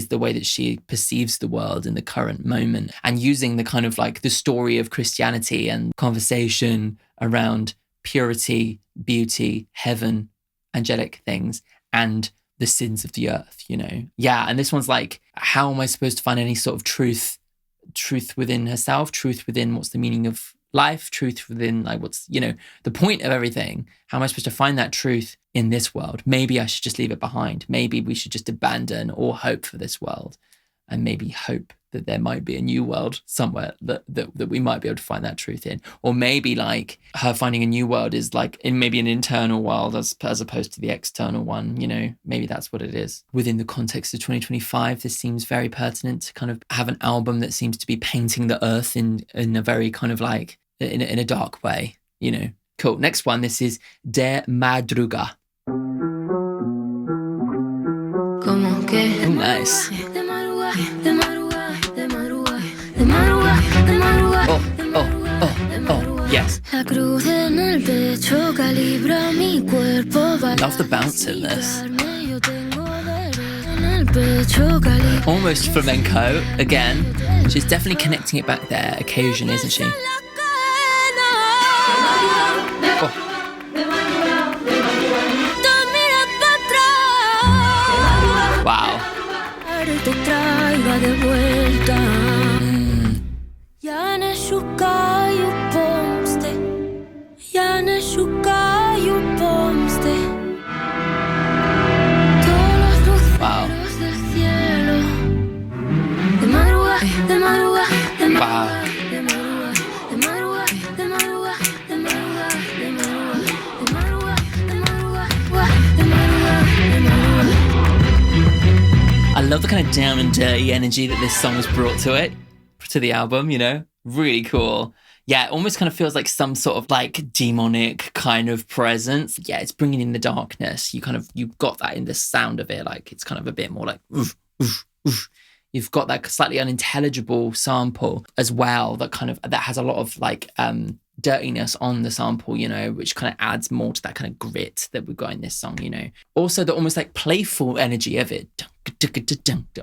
the way that she perceives the world in the current moment, and using the kind of like the story of Christianity and conversation around purity, beauty, heaven, angelic things, and the sins of the earth, you know? Yeah, and this one's like, how am I supposed to find any sort of truth within herself, truth within what's the meaning of life, truth within like what's, you know, the point of everything? How am I supposed to find that truth in this world? Maybe I should just leave it behind. Maybe we should just abandon all hope for this world and maybe hope that there might be a new world somewhere that we might be able to find that truth in. Or maybe like her finding a new world is like in maybe an internal world as opposed to the external one, you know, maybe that's what it is. Within the context of 2025, this seems very pertinent to kind of have an album that seems to be painting the earth in a very kind of like, in a dark way, you know. Cool. Next one, this is De Madruga. Oh, nice. Oh, yes. Love the bounce in this. Almost flamenco again. She's definitely connecting it back there occasionally, isn't she? Oh. Wow. I love the kind of down and dirty energy that this song has brought to the album, you know? Really cool. Yeah, it almost kind of feels like some sort of like demonic kind of presence. Yeah, it's bringing in the darkness. You've got that in the sound of it. Like it's kind of a bit more like, oof, oof, oof. You've got that slightly unintelligible sample as well that has a lot of like dirtiness on the sample, you know, which kind of adds more to that kind of grit that we've got in this song, you know. Also the almost like playful energy of it,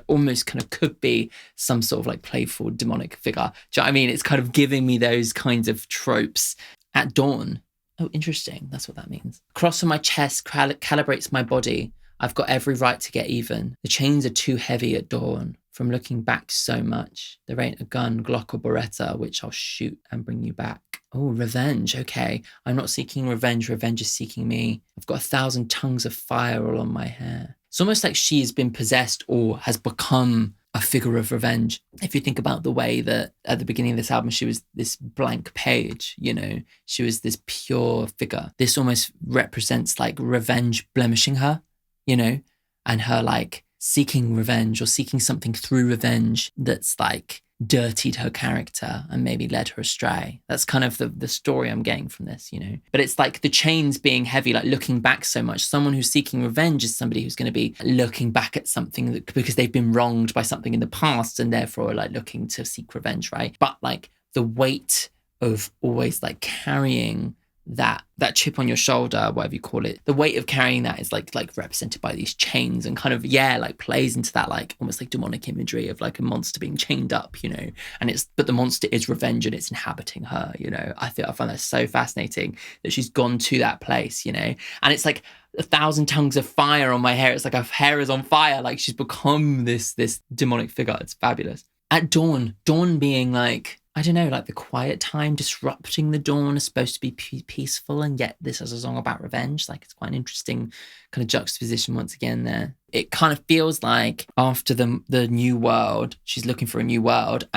almost kind of could be some sort of like playful demonic figure. Do you know what I mean? It's kind of giving me those kinds of tropes. At dawn, Oh, interesting. That's what that means. Cross on my chest calibrates my body. I've got every right to get even. The chains are too heavy at dawn. From looking back so much. There ain't a gun, Glock or Beretta, which I'll shoot and bring you back. Oh, revenge. Okay. I'm not seeking revenge. Revenge is seeking me. I've got 1,000 tongues of fire all on my hair. It's almost like she's been possessed or has become a figure of revenge. If you think about the way that at the beginning of this album, she was this blank page, you know, she was this pure figure. This almost represents like revenge blemishing her, you know, and her like seeking revenge or seeking something through revenge that's like dirtied her character and maybe led her astray. That's kind of the story I'm getting from this, you know. But it's like the chains being heavy, like looking back so much. Someone who's seeking revenge is somebody who's going to be looking back at something that, because they've been wronged by something in the past and therefore like looking to seek revenge, right? But like the weight of always like carrying that chip on your shoulder, whatever you call it, the weight of carrying that is like represented by these chains and kind of, yeah, like plays into that like almost like demonic imagery of like a monster being chained up, you know, and but the monster is revenge and it's inhabiting her, you know. I find that so fascinating that she's gone to that place, you know, and it's like 1,000 tongues of fire on my hair. It's like her hair is on fire. Like she's become this demonic figure. It's fabulous. At dawn being like, I don't know, like the quiet time, disrupting the dawn is supposed to be peaceful, and yet this is a song about revenge. Like it's quite an interesting kind of juxtaposition once again there. It kind of feels like after the new world, she's looking for a new world,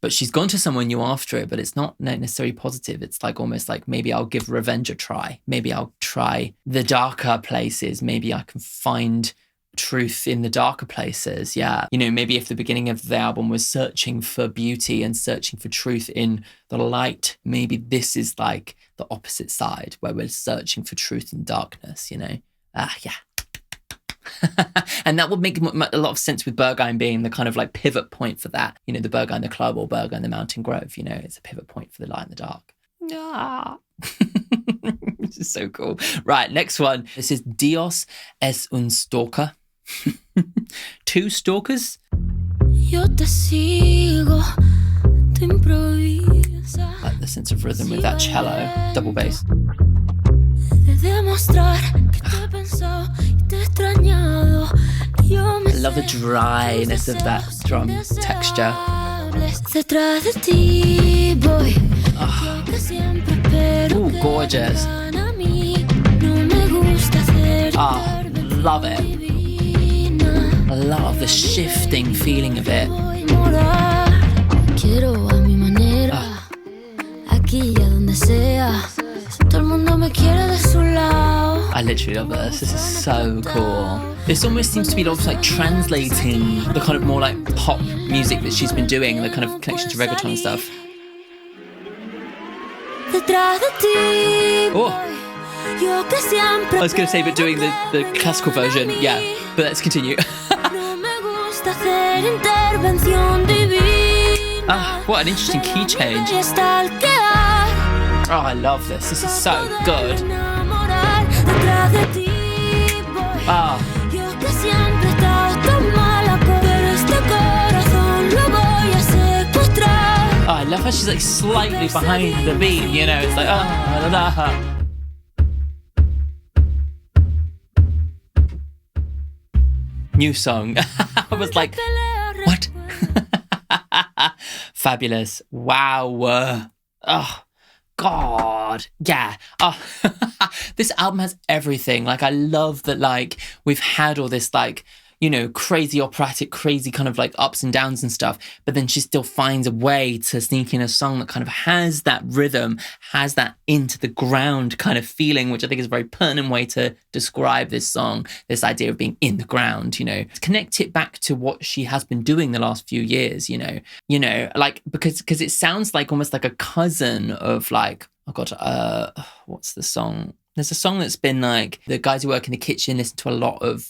but she's gone to someone new after it, but it's not necessarily positive. It's like almost like maybe I'll give revenge a try. Maybe I'll try the darker places. Maybe I can find truth in the darker places. Yeah, you know, maybe if the beginning of the album was searching for beauty and searching for truth in the light, maybe this is like the opposite side where we're searching for truth in darkness, you know. Yeah. And that would make a lot of sense with Bergine being the kind of like pivot point for that, you know, the Bergine the club or Bergine the mountain grove, you know, it's a pivot point for the light and the dark. Ah. This is so cool. Right, next one. This is Dios es un stalker. Two stalkers. Yo te sigo, te improvisa. Like the sense of rhythm with that cello, double bass. I love the dryness of that drum texture. Oh, gorgeous. Love it. I love the shifting feeling of it. I literally love this. This is so cool. This almost seems to be almost like translating the kind of more like pop music that she's been doing, the kind of connection to reggaeton and stuff. Oh. I was going to say, but doing the classical version, yeah. But let's continue. What an interesting key change. Oh, I love this. This is so good. I love how she's like slightly behind the beat, you know, it's like, New song. I was like, what? Fabulous. Wow. Oh, God. Yeah. Oh. This album has everything. Like, I love that, like, we've had all this, like, you know, crazy operatic, crazy kind of like ups and downs and stuff. But then she still finds a way to sneak in a song that kind of has that rhythm, has that into the ground kind of feeling, which I think is a very pertinent way to describe this song, this idea of being in the ground, you know, to connect it back to what she has been doing the last few years, you know, like, because it sounds like almost like a cousin of like, oh God, what's the song? There's a song that's been like, the guys who work in the kitchen listen to a lot of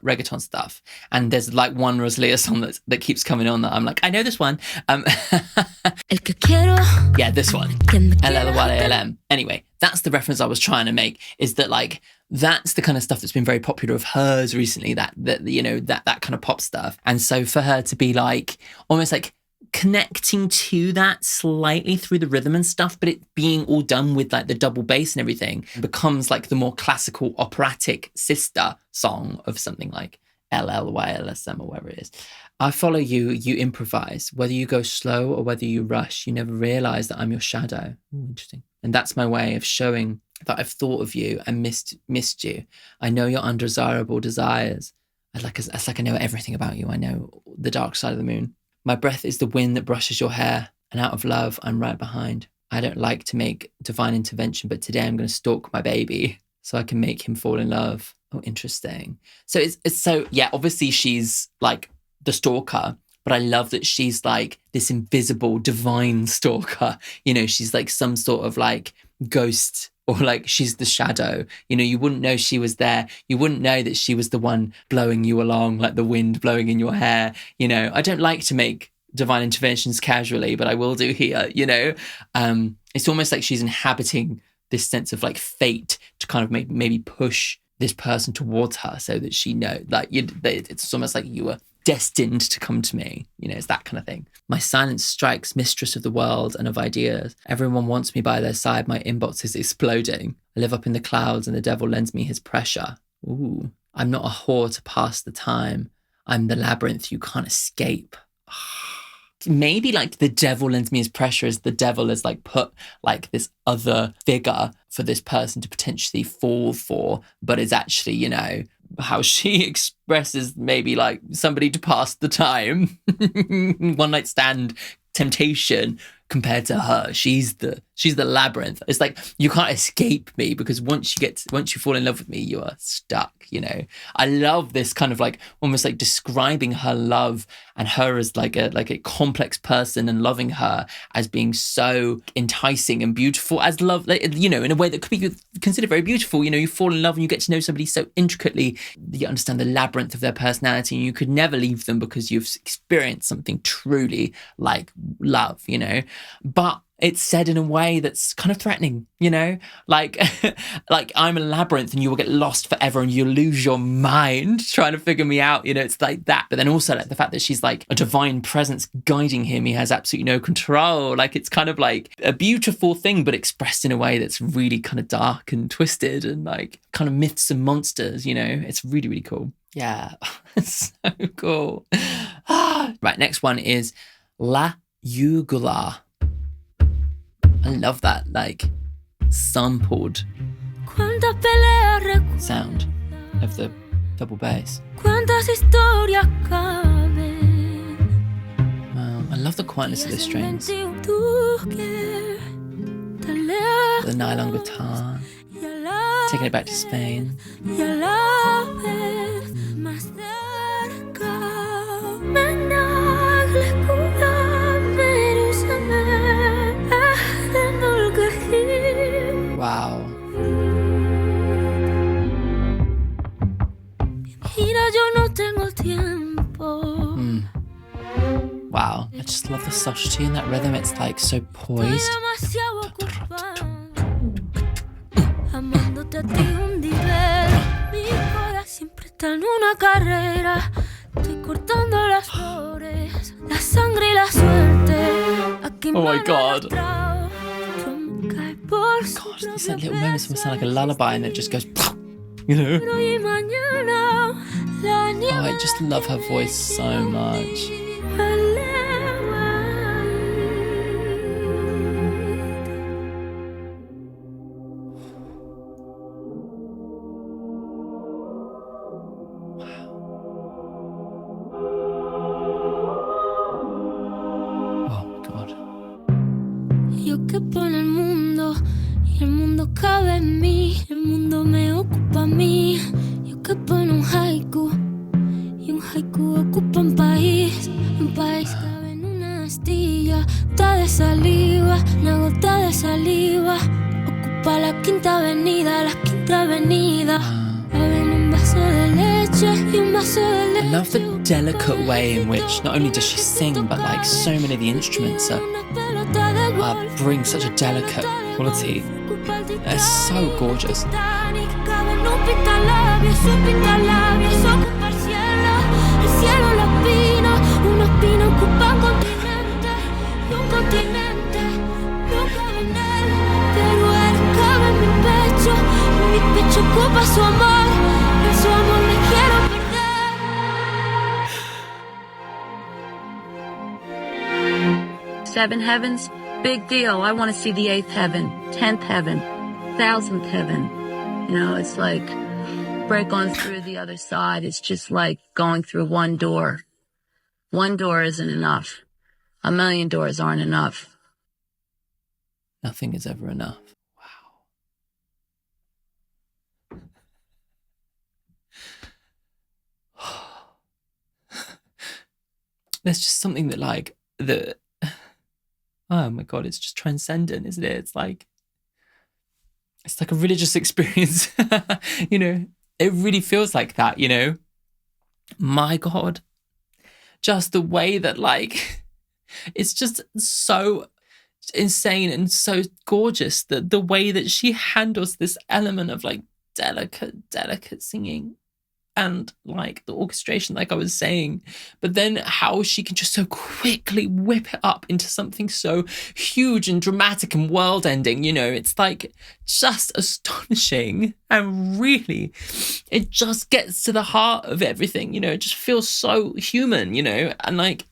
reggaeton stuff. And there's like one ROSALÍA song that keeps coming on that I'm like, I know this one. Yeah, this one. LLYLM. Anyway, that's the reference I was trying to make, is that like, that's the kind of stuff that's been very popular of hers recently, that you know, that kind of pop stuff. And so for her to be like, almost like connecting to that slightly through the rhythm and stuff, but it being all done with like the double bass and everything becomes like the more classical operatic sister song of something like LLYLSM or whatever it is. I follow you, you improvise. Whether you go slow or whether you rush, you never realize that I'm your shadow. Ooh, interesting. And that's my way of showing that I've thought of you and missed you. I know your undesirable desires. It's like I know everything about you. I know the dark side of the moon. My breath is the wind that brushes your hair, and out of love, I'm right behind. I don't like to make divine intervention, but today I'm going to stalk my baby so I can make him fall in love. Oh, interesting. So it's so, yeah, obviously she's like the stalker, but I love that she's like this invisible divine stalker. You know, she's like some sort of like ghost, or like she's the shadow. You know, you wouldn't know she was there. You wouldn't know that she was the one blowing you along, like the wind blowing in your hair. You know, I don't like to make divine interventions casually, but I will do here, you know. It's almost like she's inhabiting this sense of like fate to kind of maybe push this person towards her so that she knows, like, it's almost like you were destined to come to me. You know, it's that kind of thing. My silence strikes mistress of the world and of ideas. Everyone wants me by their side. My inbox is exploding. I live up in the clouds and the devil lends me his pressure. Ooh. I'm not a whore to pass the time. I'm the labyrinth you can't escape. Maybe like the devil lends me his pressure as the devil has like put like this other figure for this person to potentially fall for, but is actually, you know, how she expresses maybe like somebody to pass the time. One night stand temptation compared to her. She's the labyrinth. It's like you can't escape me, because once you fall in love with me, you are stuck, you know. I love this kind of like almost like describing her love and her as like a complex person, and loving her as being so enticing and beautiful as love, like, you know, in a way that could be considered very beautiful. You know, you fall in love and you get to know somebody so intricately, you understand the labyrinth of their personality, and you could never leave them because you've experienced something truly like love, you know. But it's said in a way that's kind of threatening, you know, like like I'm a labyrinth and you will get lost forever and you'll lose your mind trying to figure me out, you know. It's like that. But then also like the fact that she's like a divine presence guiding him, he has absolutely no control. Like it's kind of like a beautiful thing, but expressed in a way that's really kind of dark and twisted and like kind of myths and monsters, you know. It's really, really cool. Yeah, it's so cool. Right, next one is La Jugula. I love that, like, sampled sound of the double bass. Wow, I love the quietness of the strings. The nylon guitar, taking it back to Spain. Wow. Wow. I just love the subtlety in that rhythm. It's like so poised. Oh my god. God, these like little moments almost sound like a lullaby, and it just goes, you know. Oh, I just love her voice so much. I love the delicate way in which not only does she sing, but like so many of the instruments bring such a delicate quality. It's so gorgeous. 7 heavens, big deal. I want to see the 8th heaven, 10th heaven, 1000th heaven. You know, it's like break on through the other side. It's just like going through one door. One door isn't enough. A million doors aren't enough. Nothing is ever enough. Wow. There's just something that like oh my God, it's just transcendent, isn't it? It's like a religious experience. You know, it really feels like that, you know? My God, just the way that like, it's just so insane and so gorgeous that the way that she handles this element of like delicate singing and like the orchestration, like I was saying, but then how she can just so quickly whip it up into something so huge and dramatic and world ending, you know, it's like just astonishing. And really, it just gets to the heart of everything, you know, it just feels so human, you know. And like,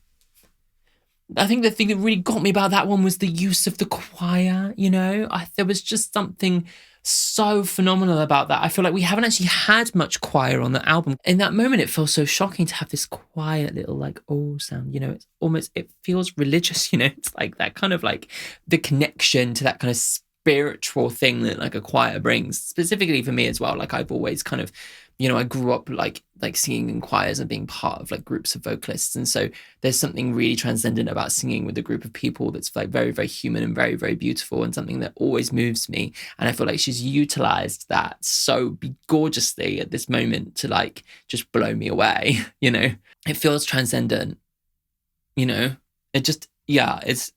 I think the thing that really got me about that one was the use of the choir, you know. There was just something so phenomenal about that. I feel like we haven't actually had much choir on the album. In that moment, it feels so shocking to have this quiet little like sound, you know. It's almost, it feels religious, you know. It's like that kind of like the connection to that kind of spiritual thing that like a choir brings, specifically for me as well. Like I've always kind of, you know, I grew up like singing in choirs and being part of like groups of vocalists. And so there's something really transcendent about singing with a group of people that's like very, very human and very, very beautiful, and something that always moves me. And I feel like she's utilized that so gorgeously at this moment to like just blow me away, you know. It feels transcendent, you know. It just, yeah, it's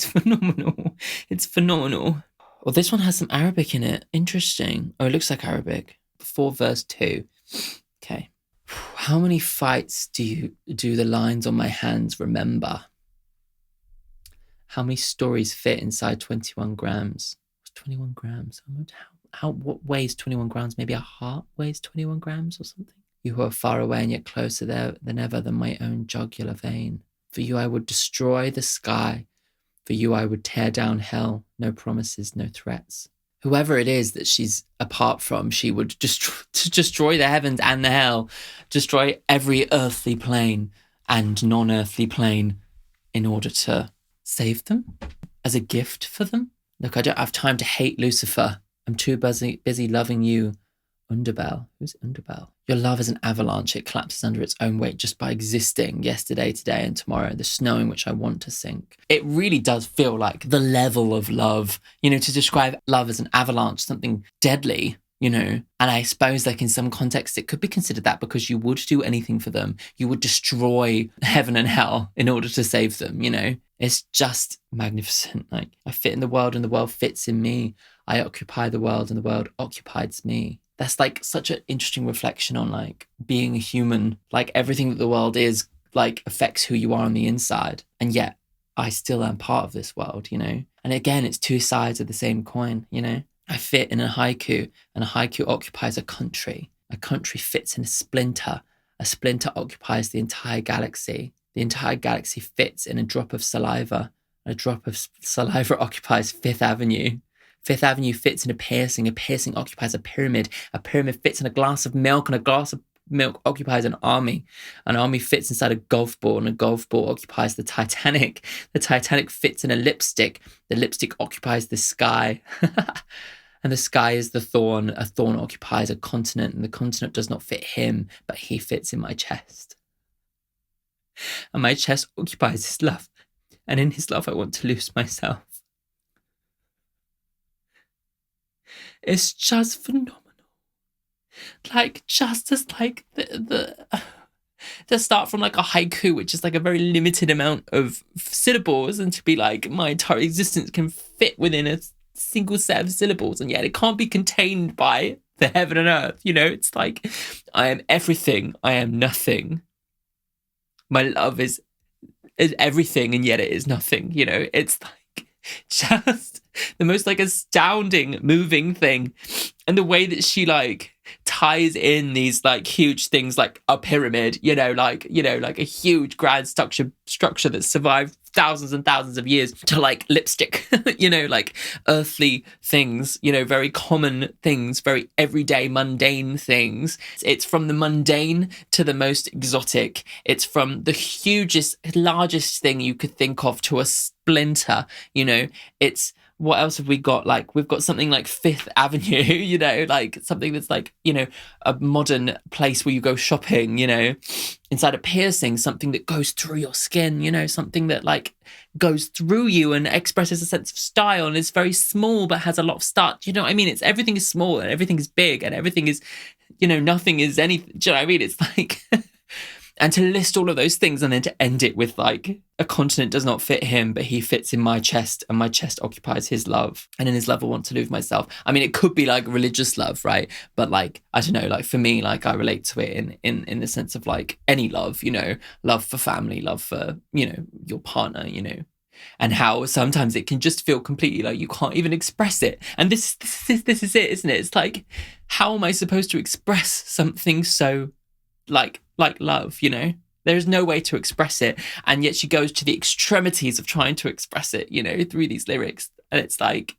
phenomenal. It's phenomenal. Well, this one has some Arabic in it. Interesting. Oh, it looks like Arabic. 4 verse 2. Okay. How many fights do the lines on my hands remember? How many stories fit inside 21 grams? 21 grams? What weighs 21 grams? Maybe a heart weighs 21 grams or something? You who are far away and yet closer there than ever than my own jugular vein. For you I would destroy the sky. For you I would tear down hell. No promises, no threats. Whoever it is that she's apart from, she would destroy the heavens and the hell, destroy every earthly plane and non-earthly plane in order to save them, as a gift for them. Look, I don't have time to hate Lucifer. I'm too busy loving you. Underbell. Who's Underbell? Your love is an avalanche. It collapses under its own weight just by existing. Yesterday, today, and tomorrow. The snow in which I want to sink. It really does feel like the level of love, you know, to describe love as an avalanche, something deadly, you know. And I suppose like in some contexts, it could be considered that, because you would do anything for them. You would destroy heaven and hell in order to save them, you know. It's just magnificent. Like, I fit in the world and the world fits in me. I occupy the world and the world occupies me. That's like such an interesting reflection on like being a human. Like everything that the world is like affects who you are on the inside. And yet I still am part of this world, you know? And again, it's two sides of the same coin, you know? I fit in a haiku, and a haiku occupies a country. A country fits in a splinter. A splinter occupies the entire galaxy. The entire galaxy fits in a drop of saliva. A drop of saliva occupies Fifth Avenue. Fifth Avenue fits in a piercing occupies a pyramid fits in a glass of milk, and a glass of milk occupies an army fits inside a golf ball, and a golf ball occupies the Titanic fits in a lipstick, the lipstick occupies the sky, and the sky is the thorn, a thorn occupies a continent, and the continent does not fit him, but he fits in my chest, and my chest occupies his love, and in his love I want to lose myself. It's just phenomenal. Like, just as like the to start from like a haiku, which is like a very limited amount of syllables, and to be like, my entire existence can fit within a single set of syllables, and yet it can't be contained by the heaven and earth, you know? It's like, I am everything, I am nothing. My love is everything, and yet it is nothing, you know? It's like just the most like astounding, moving thing. And the way that she like ties in these like huge things like a pyramid, like a huge grand structure that's survived thousands and thousands of years, to like lipstick, like earthly things, very common things, very everyday mundane things. It's from the mundane to the most exotic. It's from the hugest, largest thing you could think of to a splinter. It's, what else have we got? Like, we've got something like Fifth Avenue, like something that's like, a modern place where you go shopping, inside a piercing, something that goes through your skin, something that like goes through you and expresses a sense of style and is very small but has a lot of style. Do you know what I mean? It's everything is small and everything is big and everything is, nothing is anything. Do you know what I mean? It's like... And to list all of those things and then to end it with like, a continent does not fit him, but he fits in my chest and my chest occupies his love. And in his love, I want to live myself. I mean, it could be like religious love, right? But like, I don't know, like for me, like I relate to it in the sense of like any love, love for family, love for, your partner, and how sometimes it can just feel completely like you can't even express it. And this is it, isn't it? It's like, how am I supposed to express something so like love, There's no way to express it. And yet she goes to the extremities of trying to express it, through these lyrics. And it's like,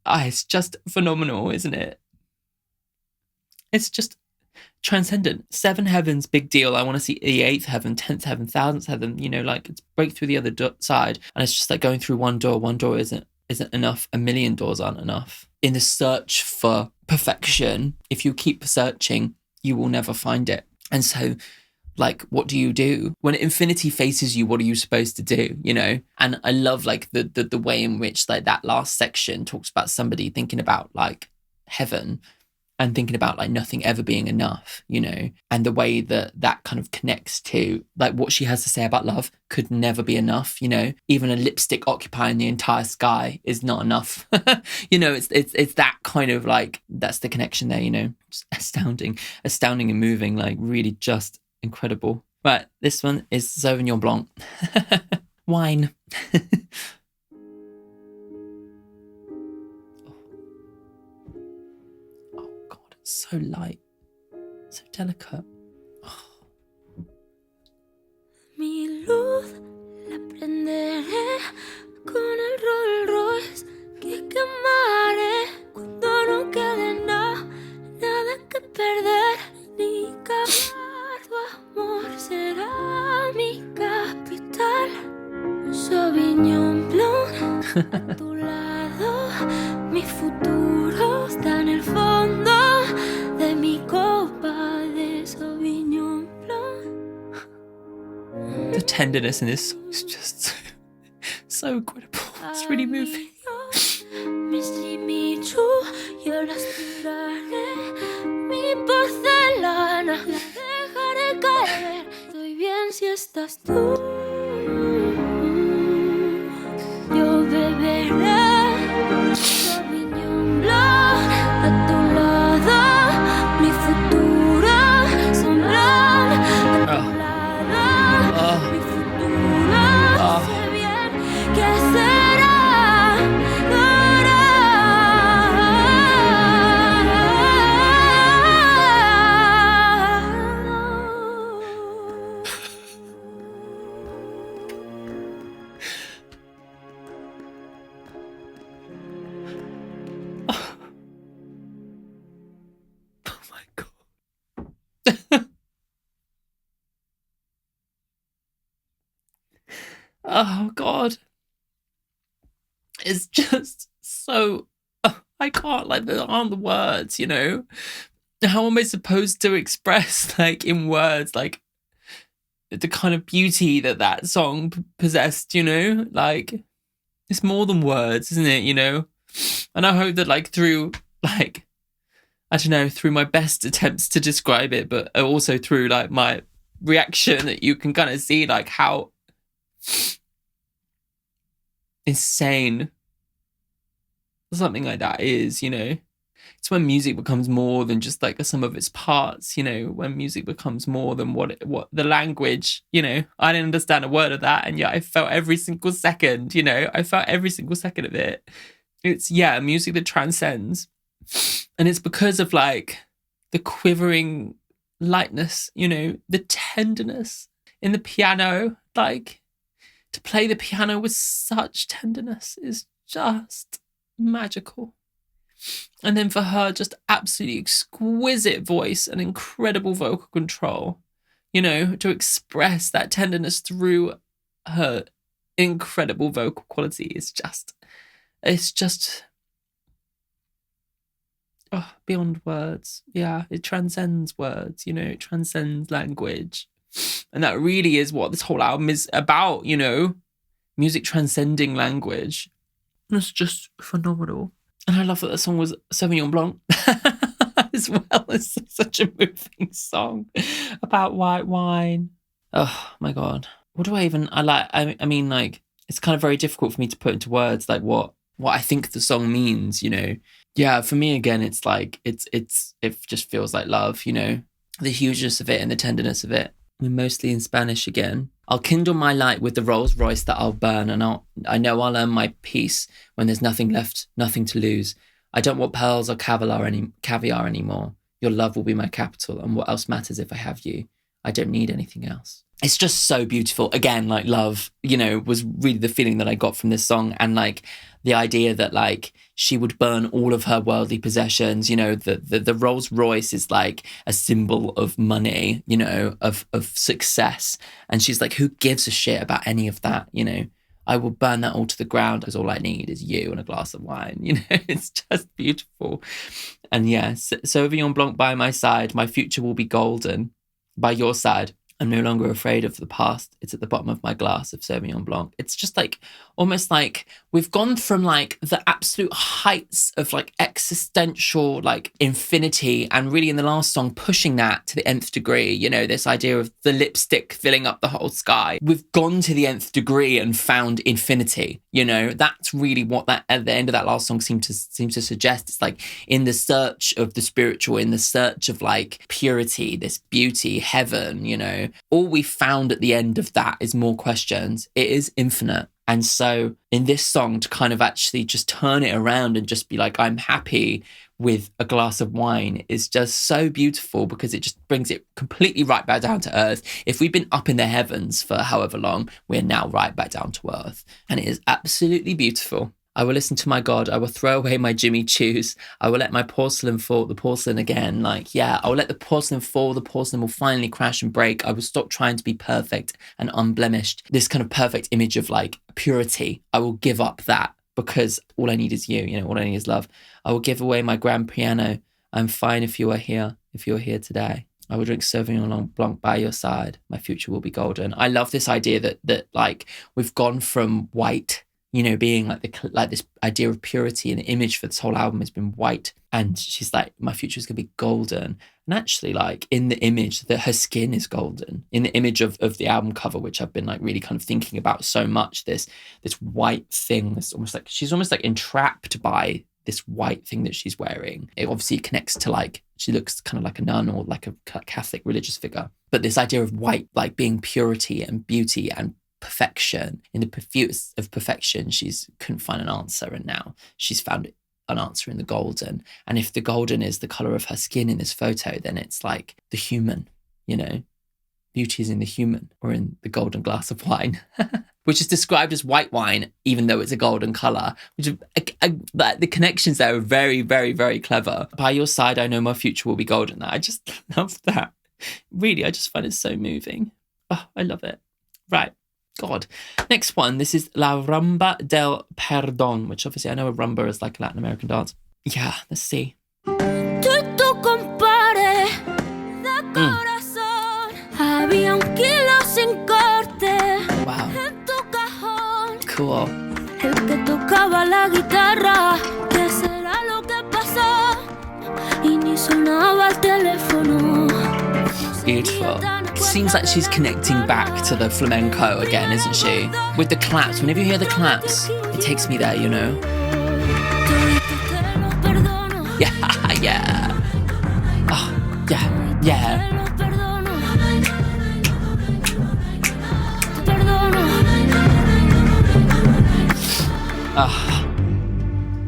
it's just phenomenal, isn't it? It's just transcendent. 7 heavens, big deal. I want to see the 8th heaven, 10th heaven, 1000th heaven, like it's break through the other side. And it's just like going through one door isn't enough. 1 million doors aren't enough. In the search for perfection, if you keep searching, you will never find it. And so, like, what do you do? When infinity faces you, what are you supposed to do, And I love, like, the way in which, like, that last section talks about somebody thinking about, like, heaven and thinking about, like, nothing ever being enough, And the way that kind of connects to, like, what she has to say about love could never be enough, Even a lipstick occupying the entire sky is not enough. It's that kind of, like, that's the connection there, Just astounding and moving, like, really just incredible. Right, this one is Sauvignon Blanc. Wine. So light, so delicate. Oh. Mi luz la prenderé con el Rolls Royce que quemaré cuando no quede nada que perder ni cavar. Tu amor será mi capital. Sauvignon Blanc a tu lado, mi futuro está en el fondo de mi copa de Sauvignon Blanc. The tenderness in this song is just so incredible. It's really moving. Yo las tiraré, mi porcelana la dejaré caer. Estoy bien si estás tú. Yo beberé Sauvignon Blanc a tu lado, mi futuro son blanc a tu lado, mi futuro sé bien que será. Oh God, it's just so, I can't, like, there aren't the words, how am I supposed to express, like, in words, like, the kind of beauty that song possessed, like, it's more than words, isn't it, and I hope that, like, through, like, I don't know, through my best attempts to describe it, but also through, like, my reaction, that you can kind of see, like, how insane something like that is, It's when music becomes more than just like the sum of its parts, when music becomes more than what the language, I didn't understand a word of that, and yet I felt every single second, I felt every single second of it. It's, music that transcends. And it's because of like the quivering lightness, you know, the tenderness in the piano. Like, to play the piano with such tenderness is just magical. And then for her, just absolutely exquisite voice and incredible vocal control, you know, to express that tenderness through her incredible vocal quality is just, it's just, oh, beyond words. Yeah, it transcends words, you know, it transcends language. And that really is what this whole album is about, you know, music transcending language. And it's just phenomenal. And I love that the song was Sauvignon Blanc as well. It's such a moving song about white wine. Oh my God. What do I even, I mean, like, it's kind of very difficult for me to put into words, like what I think the song means, you know. Yeah, for me, again, it's like, it just feels like love, you know, the hugeness of it and the tenderness of it. We're mostly in Spanish again. I'll kindle my light with the Rolls Royce that I'll burn, and I know I'll earn my peace when there's nothing left, nothing to lose. I don't want pearls or caviar anymore. Your love will be my capital, and what else matters if I have you? I don't need anything else. It's just so beautiful. Again, like, love, you know, was really the feeling that I got from this song. And like the idea that like she would burn all of her worldly possessions, you know, the Rolls Royce is like a symbol of money, you know, of success. And she's like, who gives a shit about any of that? You know, I will burn that all to the ground because all I need is you and a glass of wine. You know, it's just beautiful. And yes, Sauvignon Blanc by my side, my future will be golden. By your side, I'm no longer afraid of the past. It's at the bottom of my glass of Sauvignon Blanc. It's just like, almost like we've gone from like the absolute heights of like existential like infinity, and really in the last song pushing that to the nth degree, you know, this idea of the lipstick filling up the whole sky. We've gone to the nth degree and found infinity, you know. That's really what that at the end of that last song seemed to suggest. It's like in the search of the spiritual, in the search of like purity, this beauty, heaven, you know. All we found at the end of that is more questions. It is infinite. And so in this song, to kind of actually just turn it around and just be like, I'm happy with a glass of wine, is just so beautiful, because it just brings it completely right back down to earth. If we've been up in the heavens for however long, we're now right back down to earth. And it is absolutely beautiful. I will listen to my God. I will throw away my Jimmy Choos. I will let my porcelain fall. The porcelain again. Like, yeah, I will let the porcelain fall. The porcelain will finally crash and break. I will stop trying to be perfect and unblemished. This kind of perfect image of like purity. I will give up that, because all I need is you. You know, all I need is love. I will give away my grand piano. I'm fine if you are here. If you're here today. I will drink Sauvignon Blanc by your side. My future will be golden. I love this idea that like we've gone from white, you know, being like this idea of purity, and the image for this whole album has been white. And she's like, my future is going to be golden. And actually, like in the image, that her skin is golden. In the image of the album cover, which I've been like really kind of thinking about so much, this white thing, this she's almost like entrapped by this white thing that she's wearing. It obviously connects to like, she looks kind of like a nun or like a Catholic religious figure. But this idea of white, like being purity and beauty and perfection, in the pursuit of perfection, she's couldn't find an answer, and now she's found an answer in the golden. And if the golden is the color of her skin in this photo, then it's like the human, you know, beauty is in the human, or in the golden glass of wine, which is described as white wine, even though it's a golden color. Which the connections there are very, very, very clever. By your side, I know my future will be golden. I just love that. Really, I just find it so moving. Oh, I love it. Right. God. Next one, this is La Ramba del Perdon, which obviously I know a rumba is like a Latin American dance. Yeah, let's see. Wow. Cool. Beautiful. Seems like she's connecting back to the flamenco again, isn't she? With the claps. Whenever you hear the claps, it takes me there, you know? Yeah, yeah. Oh, yeah, yeah. Oh.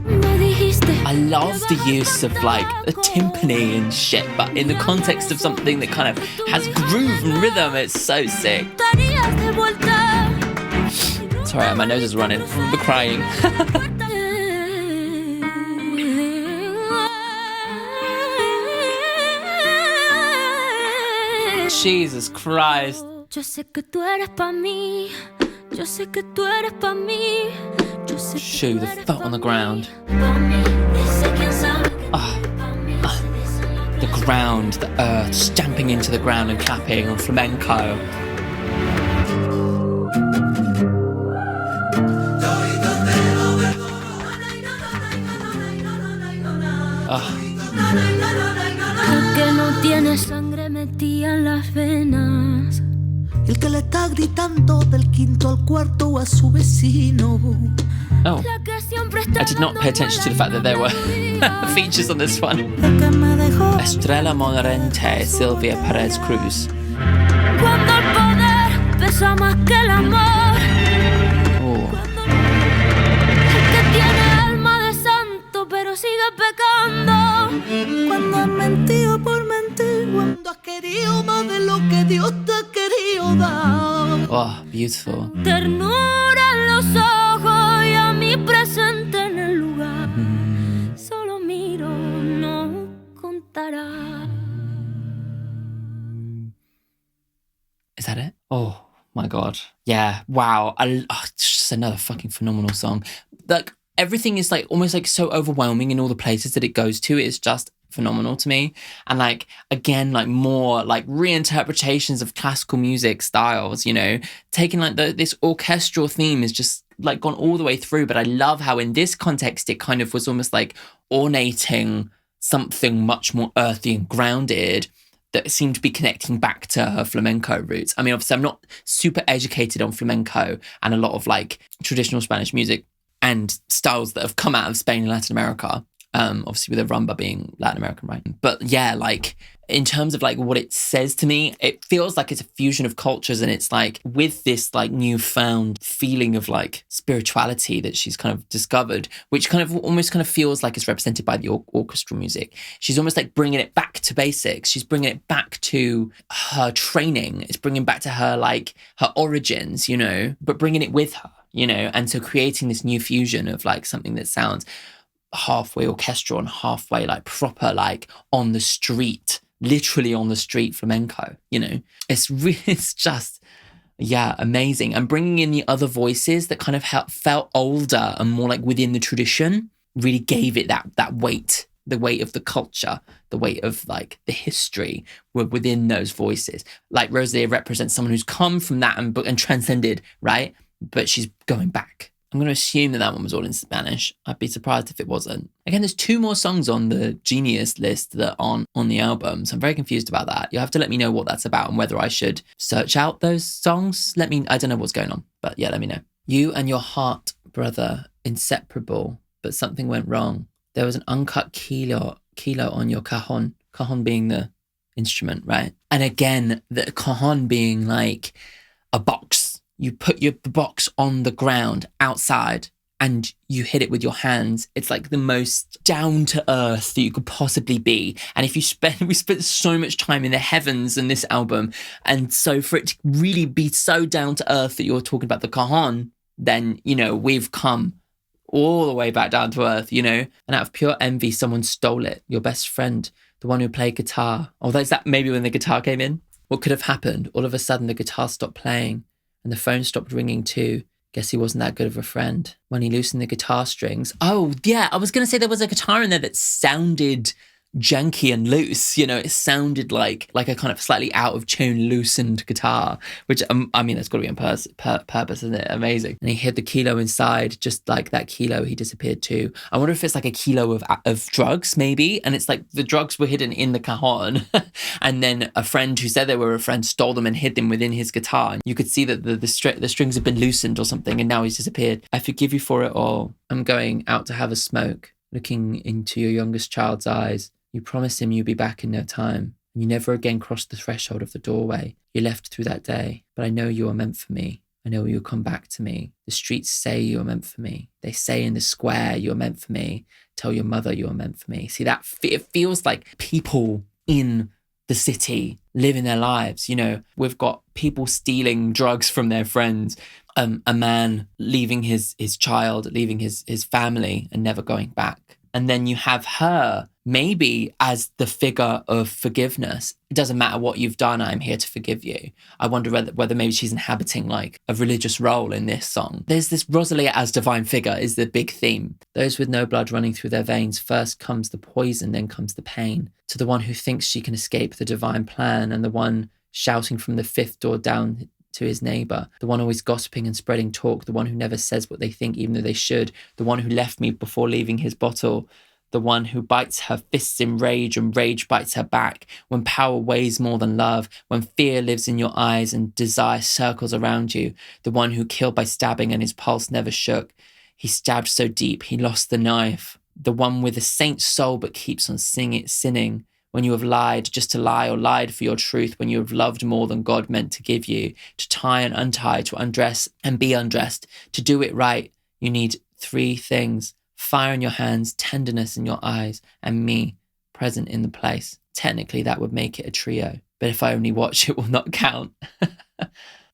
Me dijiste I love the use of like a timpani and shit, but in the context of something that kind of has groove and rhythm, it's so sick. Sorry, my nose is running from the crying. Jesus Christ. Shoe, the foot on the ground. The ground, the earth, stamping into the ground and clapping on flamenco. El que le está gritando del quinto al cuarto a su vecino. Oh, I did not pay attention to the fact that there were features on this one. Estrella Monarente, Silvia Perez Cruz. Cuando el poder pesa más que el amor. El que tiene alma de santo pero sigue pecando. Cuando has mentido por mentir, cuando has querido más de lo que Dios te ha querido dar. Oh, beautiful. Ternura en los ojos y a mi presente en el lugar. Solo miro, no contará. Is that it? Oh my God. Yeah. Wow. Just another fucking phenomenal song. Like everything is like almost like so overwhelming in all the places that it goes to. It's just phenomenal to me. And like, again, like more like reinterpretations of classical music styles, you know, taking like this orchestral theme is just like gone all the way through. But I love how in this context, it kind of was almost like ornating something much more earthy and grounded that seemed to be connecting back to her flamenco roots. I mean, obviously I'm not super educated on flamenco and a lot of like traditional Spanish music and styles that have come out of Spain and Latin America. Obviously with the rumba being Latin American, right? But yeah, like in terms of like what it says to me, it feels like it's a fusion of cultures, and it's like with this like newfound feeling of like spirituality that she's kind of discovered, which kind of almost kind of feels like it's represented by the orchestral music. She's almost like bringing it back to basics. She's bringing it back to her training. It's bringing back to her like her origins, you know, but bringing it with her, you know, and so creating this new fusion of like something that sounds halfway orchestral and halfway like proper, like on the street, literally on the street flamenco, you know. It's just, yeah, amazing. And bringing in the other voices that kind of felt older and more like within the tradition really gave it that weight, the weight of the culture, the weight of like the history were within those voices. Like ROSALÍA represents someone who's come from that and transcended, right? But she's going back. I'm going to assume that one was all in Spanish. I'd be surprised if it wasn't. Again, there's 2 more songs on the Genius list that aren't on the album, so I'm very confused about that. You'll have to let me know what that's about and whether I should search out those songs. I don't know what's going on, but yeah, let me know. You and your heart, brother, inseparable, but something went wrong. There was an uncut kilo on your cajon being the instrument, right? And again, the cajon being like a box. You put the box on the ground outside and you hit it with your hands. It's like the most down to earth that you could possibly be. And if we spent so much time in the heavens in this album. And so for it to really be so down to earth that you're talking about the cajon, then, you know, we've come all the way back down to earth, you know, and out of pure envy, someone stole it. Your best friend, the one who played guitar. Although is that maybe when the guitar came in? What could have happened? All of a sudden the guitar stopped playing. And the phone stopped ringing too. Guess he wasn't that good of a friend. When he loosened the guitar strings. Oh, yeah, I was going to say there was a guitar in there that sounded janky and loose. You know, it sounded like a kind of slightly out of tune, loosened guitar, which, I mean, that's got to be on purpose, isn't it? Amazing. And he hid the kilo inside, just like that kilo, he disappeared too. I wonder if it's like a kilo of drugs, maybe. And it's like the drugs were hidden in the cajon. And then a friend who said they were a friend stole them and hid them within his guitar. And you could see that the strings have been loosened or something, and now he's disappeared. I forgive you for it all. I'm going out to have a smoke, looking into your youngest child's eyes. You promised him you'd be back in no time, and you never again crossed the threshold of the doorway you left through that day. But I know you are meant for me. I know you'll come back to me. The streets say you're meant for me. They say in the square you're meant for me. Tell your mother you're meant for me. See, that it feels like people in the city living their lives. You know, we've got people stealing drugs from their friends, a man leaving his child, leaving his family and never going back. And then you have her maybe as the figure of forgiveness. It doesn't matter what you've done, I'm here to forgive you. I wonder whether maybe she's inhabiting like a religious role in this song. There's this ROSALÍA as divine figure is the big theme. Those with no blood running through their veins, first comes the poison, then comes the pain. To the one who thinks she can escape the divine plan, and the one shouting from the fifth door down to his neighbour, the one always gossiping and spreading talk, the one who never says what they think even though they should, the one who left me before leaving his bottle, the one who bites her fists in rage and rage bites her back, when power weighs more than love, when fear lives in your eyes and desire circles around you, the one who killed by stabbing and his pulse never shook. He stabbed so deep he lost the knife, the one with a saint's soul but keeps on sinning, when you have lied just to lie or lied for your truth, when you have loved more than God meant to give you, to tie and untie, to undress and be undressed. To do it right, you need 3 things: fire in your hands, tenderness in your eyes, and me present in the place. Technically, that would make it a trio, but if I only watch, it will not count.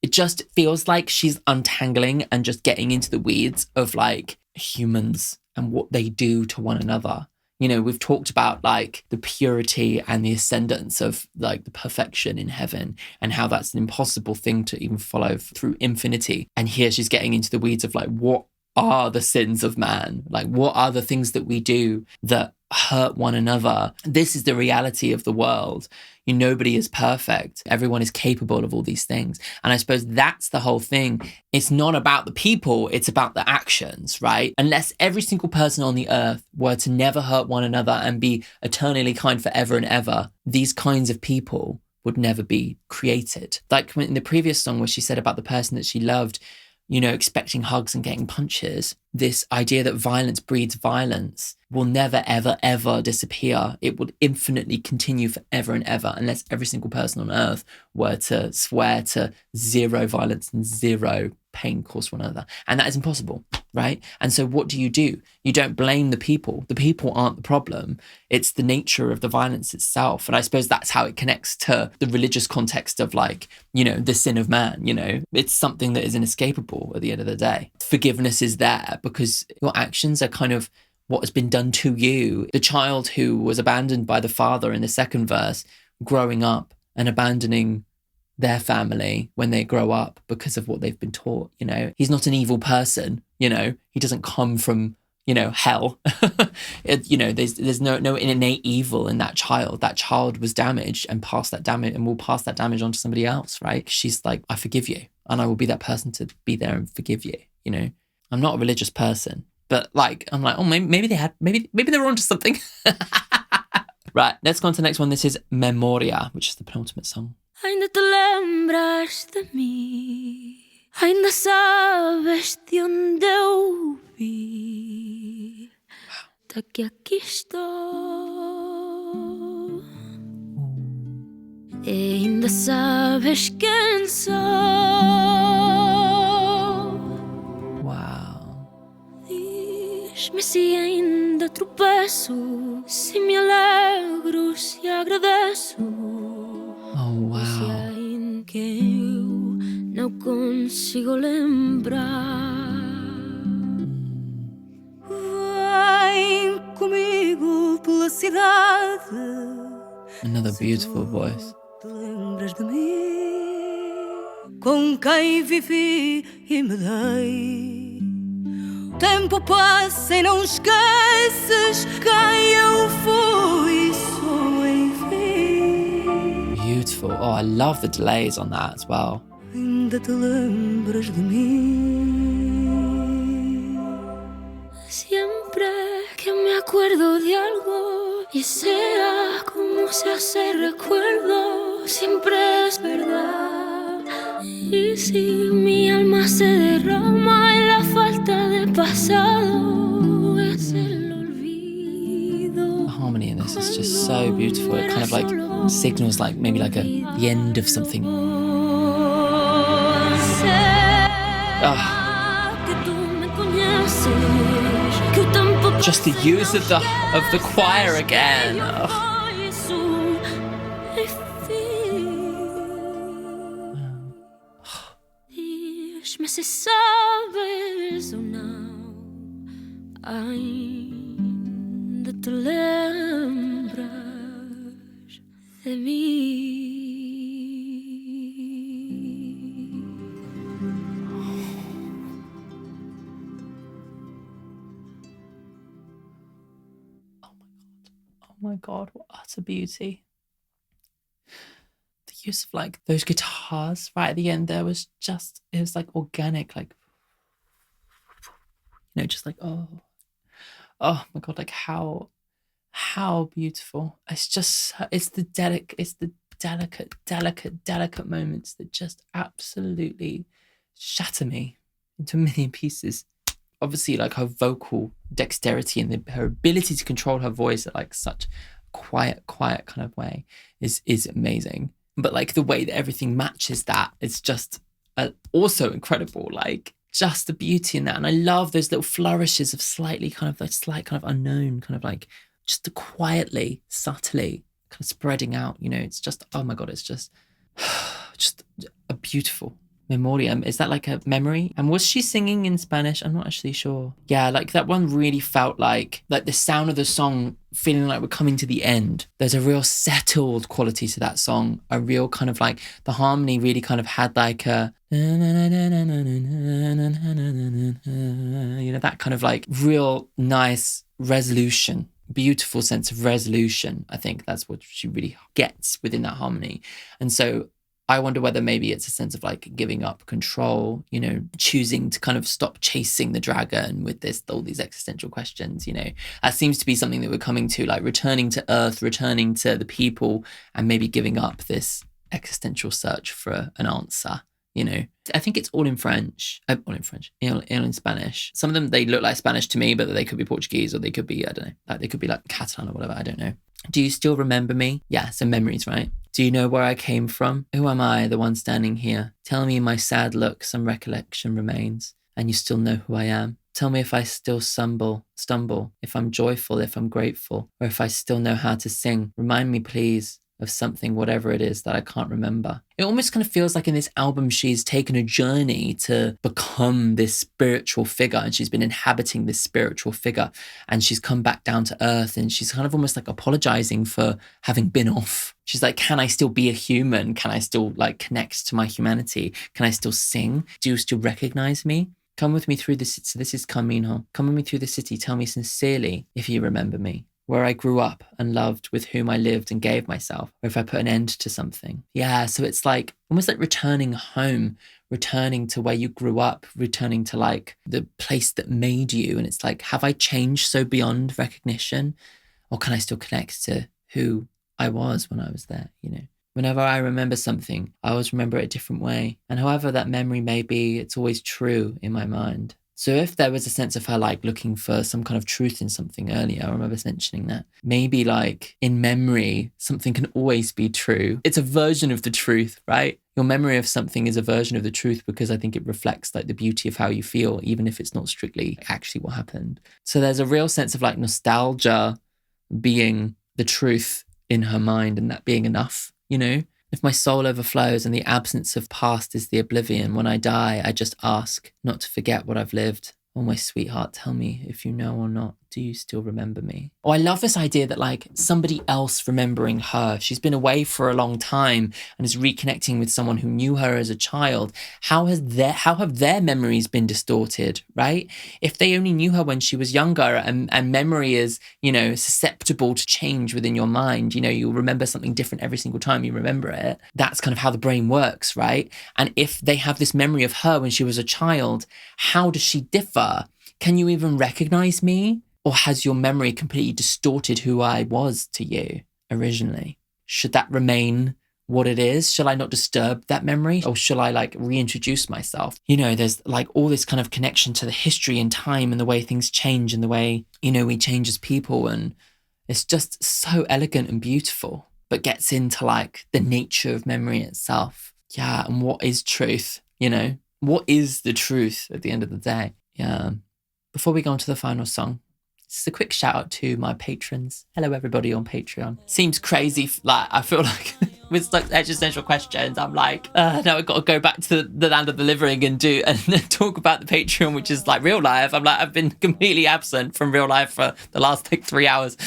It just feels like she's untangling and just getting into the weeds of like humans and what they do to one another. You know, we've talked about like the purity and the ascendance of like the perfection in heaven and how that's an impossible thing to even follow through infinity. And here she's getting into the weeds of like, what are the sins of man? Like, what are the things that we do that hurt one another? This is the reality of the world. Nobody is perfect. Everyone is capable of all these things. And I suppose that's the whole thing. It's not about the people, it's about the actions, right? Unless every single person on the earth were to never hurt one another and be eternally kind forever and ever, these kinds of people would never be created. Like in the previous song where she said about the person that she loved, you know, expecting hugs and getting punches, this idea that violence breeds violence will never, ever, ever disappear. It would infinitely continue forever and ever unless every single person on earth were to swear to zero violence and zero pain caused to one another. And that is impossible, right? And so what do? You don't blame the people. The people aren't the problem. It's the nature of the violence itself. And I suppose that's how it connects to the religious context of like, you know, the sin of man, you know. It's something that is inescapable at the end of the day. Forgiveness is there because your actions are kind of what has been done to you. The child who was abandoned by the father in the second verse, growing up and abandoning their family when they grow up because of what they've been taught, you know. He's not an evil person, you know. He doesn't come from, you know, hell. You know, there's no innate evil in that child. That child was damaged and passed that damage and will pass that damage on to somebody else, right? She's like, I forgive you and I will be that person to be there and forgive you, you know. I'm not a religious person, but like, I'm like, oh, maybe they were onto something. Right, let's go on to the next one. This is Memoria, which is the penultimate song. Ainda te lembras de mim, ainda sabes de onde eu vi, até que aqui estou, e ainda sabes quem sou. Wow. Diz-me se ainda tropeço, se me alegro, se agradeço. Oh, wow. Se ainda que eu não consigo lembrar. Vem comigo pela cidade. Another beautiful voice. Te lembras de mim, com quem vivi e me dei. O tempo passa e não esqueces quem eu fui, sou enfim. Beautiful. Oh, I love the delays on that as well. Ainda te lembras de mim. Siempre que me acuerdo de algo y sea como se hace recuerdo, siempre es verdad. Y si mi alma se derrama en la falta de pasado, es el olvido. The harmony in this is just so beautiful. It kind of like signals like maybe like the end of something. Que tú me conheces, que o tempo Just the use of the choir again. Diz-me se sabes ou não, ainda te lembras de mim. Oh my God, what utter beauty. The use of like those guitars right at the end there was just, it was like organic, like, you know, just like, oh my God, like how beautiful. It's just, it's the delicate moments that just absolutely shatter me into a million pieces. Obviously, like her vocal dexterity and her ability to control her voice at like such quiet kind of way is amazing. But like the way that everything matches that, it's just also incredible. Like just the beauty in that. And I love those little flourishes of slight kind of unknown, kind of like just the quietly, subtly kind of spreading out, you know, it's just, oh my God, it's just a beautiful Memoriam. Is that like a memory? And was she singing in Spanish? I'm not actually sure. Yeah, like that one really felt like the sound of the song feeling like we're coming to the end. There's a real settled quality to that song. A real kind of like the harmony really kind of had like a, you know, that kind of like real nice resolution. Beautiful sense of resolution. I think that's what she really gets within that harmony. And so I wonder whether maybe it's a sense of like giving up control, you know, choosing to kind of stop chasing the dragon with all these existential questions, you know. That seems to be something that we're coming to, like returning to earth, returning to the people, and maybe giving up this existential search for an answer, you know. I think it's all in French, all in Spanish. Some of them, they look like Spanish to me, but they could be Portuguese, or they could be, I don't know, like they could be like Catalan or whatever, I don't know. Do you still remember me? Yeah, so memories, right? Do you know where I came from? Who am I, the one standing here? Tell me in my sad look some recollection remains, and you still know who I am. Tell me if I still stumble, if I'm joyful, if I'm grateful, or if I still know how to sing. Remind me, please, of something, whatever it is that I can't remember. It almost kind of feels like in this album, she's taken a journey to become this spiritual figure, and she's been inhabiting this spiritual figure, and she's come back down to earth, and she's kind of almost like apologizing for having been off. She's like, can I still be a human? Can I still like connect to my humanity? Can I still sing? Do you still recognize me? Come with me through the city. So this is Camino. Come with me through the city. Tell me sincerely if you remember me. Where I grew up and loved, with whom I lived and gave myself, or if I put an end to something. Yeah, so it's like almost like returning home, returning to where you grew up, returning to like the place that made you. And it's like, have I changed so beyond recognition? Or can I still connect to who I was when I was there, you know? Whenever I remember something, I always remember it a different way. And however that memory may be, it's always true in my mind. So if there was a sense of her like looking for some kind of truth in something earlier, I remember mentioning that. Maybe like in memory, something can always be true. It's a version of the truth, right? Your memory of something is a version of the truth because I think it reflects like the beauty of how you feel, even if it's not strictly actually what happened. So there's a real sense of like nostalgia being the truth in her mind, and that being enough, you know? If my soul overflows and the absence of past is the oblivion, when I die, I just ask not to forget what I've lived. Oh, my sweetheart, tell me if you know or not. Do you still remember me? Oh, I love this idea that like somebody else remembering her. She's been away for a long time and is reconnecting with someone who knew her as a child. How have their memories been distorted, right? If they only knew her when she was younger, and memory is, you know, susceptible to change within your mind. You know, you'll remember something different every single time you remember it. That's kind of how the brain works, right? And if they have this memory of her when she was a child, how does she differ? Can you even recognize me? Or has your memory completely distorted who I was to you originally? Should that remain what it is? Shall I not disturb that memory? Or shall I like reintroduce myself? You know, there's like all this kind of connection to the history and time and the way things change and the way, you know, we change as people. And it's just so elegant and beautiful, but gets into like the nature of memory itself. Yeah, and what is truth, you know? what is the truth at the end of the day? Yeah. Before we go on to the final song, just a quick shout out to my patrons. Hello, everybody on Patreon. Seems crazy. Like, I feel like with like existential questions, I'm like, now I've got to go back to the land of the living and talk about the Patreon, which is like real life. I'm like, I've been completely absent from real life for the last like 3 hours.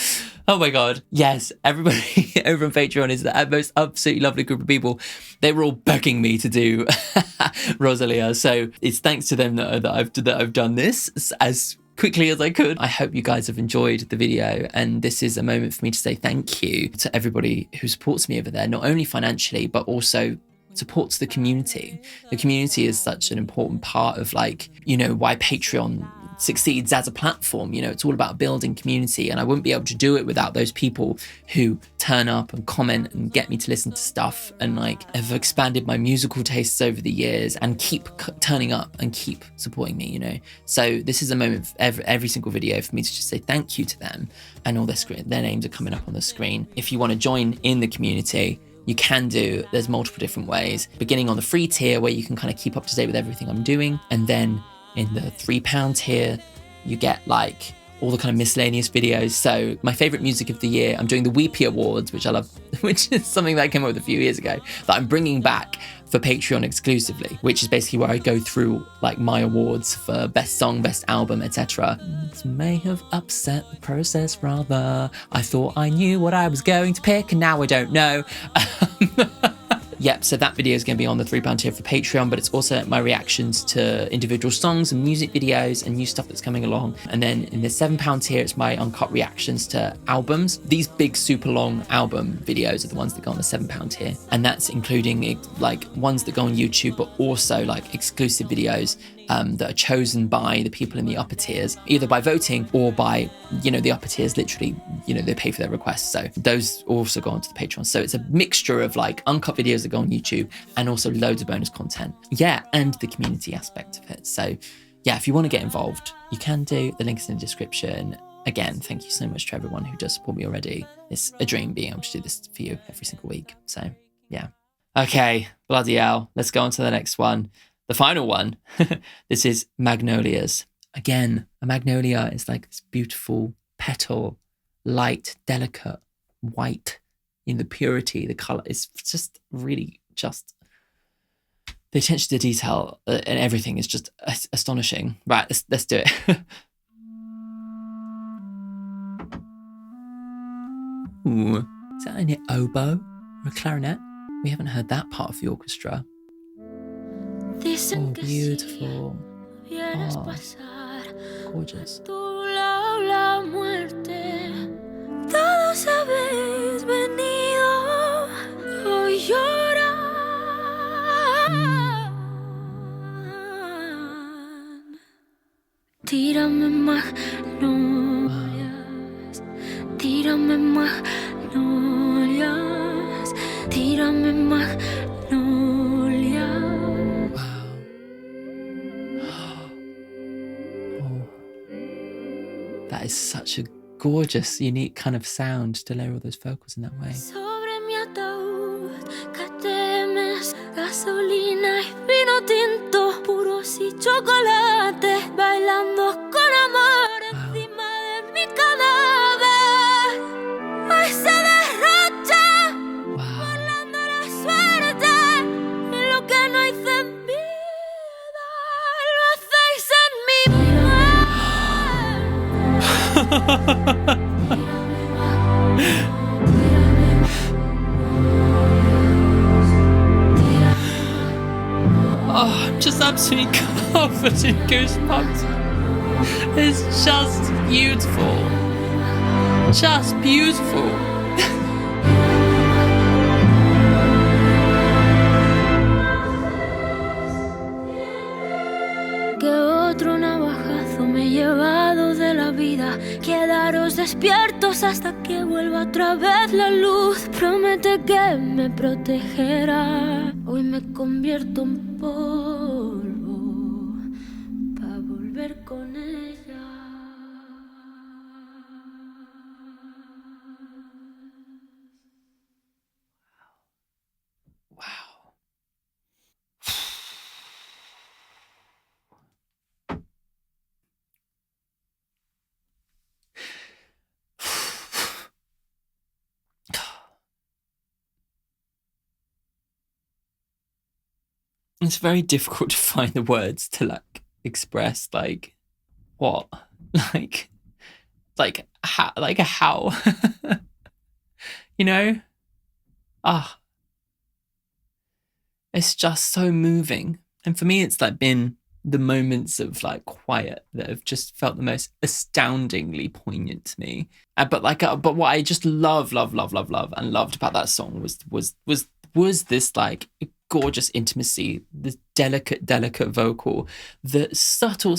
Oh my God. Yes, everybody over on Patreon is the most absolutely lovely group of people. They were all begging me to do ROSALÍA. So it's thanks to them that I've done this as quickly as I could. I hope you guys have enjoyed the video, and this is a moment for me to say thank you to everybody who supports me over there, not only financially but also supports the community. The community is such an important part of, like, you know, why Patreon succeeds as a platform. You know, it's all about building community, and I wouldn't be able to do it without those people who turn up and comment and get me to listen to stuff, and like have expanded my musical tastes over the years and keep turning up and keep supporting me, you know. So this is a moment for every single video for me to just say thank you to them, and all their names are coming up on the screen. If you want to join in the community, you can do. There's multiple different ways, beginning on the free tier where you can kind of keep up to date with everything I'm doing, and then in the £3 tier you get like all the kind of miscellaneous videos. So my favorite music of the year, I'm doing the Weepy Awards, which I love, which is something that I came up with a few years ago that I'm bringing back for Patreon exclusively, which is basically where I go through like my awards for best song, best album, etc. This may have upset the process rather. I thought I knew what I was going to pick and now I don't know. Yep, so that video is going to be on the £3 tier for Patreon, but it's also my reactions to individual songs and music videos and new stuff that's coming along. And then in the £7 tier, it's my uncut reactions to albums. These big, super long album videos are the ones that go on the £7 tier. And that's including like ones that go on YouTube, but also like exclusive videos that are chosen by the people in the upper tiers, either by voting or by, you know, the upper tiers literally, you know, they pay for their requests. So those also go onto the Patreon. So it's a mixture of like uncut videos that go on YouTube and also loads of bonus content. Yeah, and the community aspect of it. So yeah, if you want to get involved, you can do. The link's in the description. Again, thank you so much to everyone who does support me already. It's a dream being able to do this for you every single week. So yeah. Okay, bloody hell. Let's go on to the next one. The final one. This is Magnolias. Again, a magnolia is like this beautiful petal, light, delicate, white, in the purity, the color. It's just really just the attention to detail and everything is just astonishing. Right, let's do it. Ooh, is that an oboe or a clarinet? We haven't heard that part of the orchestra. Oh, beautiful. Oh, gorgeous. La muerte, todos habéis venido hoy lloran. Tírame magnolias, tírame magnolias, tírame magnolias. That is such a gorgeous, unique kind of sound to layer all those vocals in that way. Sobre mi ataúd, catemes, gasolina y vino tinto, puros y chocolate, bailando con amor encima de mi cadáver. Hoy se derrocha, burlando la suerte, y lo que no hice en vida, lo hacéis en mi Oh, I'm just absolutely covered in goosebumps. It's just beautiful. Just beautiful. Que otro navajazo me he llevado de la vida. Quedaros despiertos hasta que vuelva otra vez la luz. Promete que me protegerá. Hoy me convierto en polvo para volver con ella. Wow. it's very difficult to find the words to like express like what, like how, you know? It's just so moving. And for me, it's like been the moments of like quiet that have just felt the most astoundingly poignant to me. But what I just loved and loved about that song was this like gorgeous intimacy, the delicate vocal, the subtle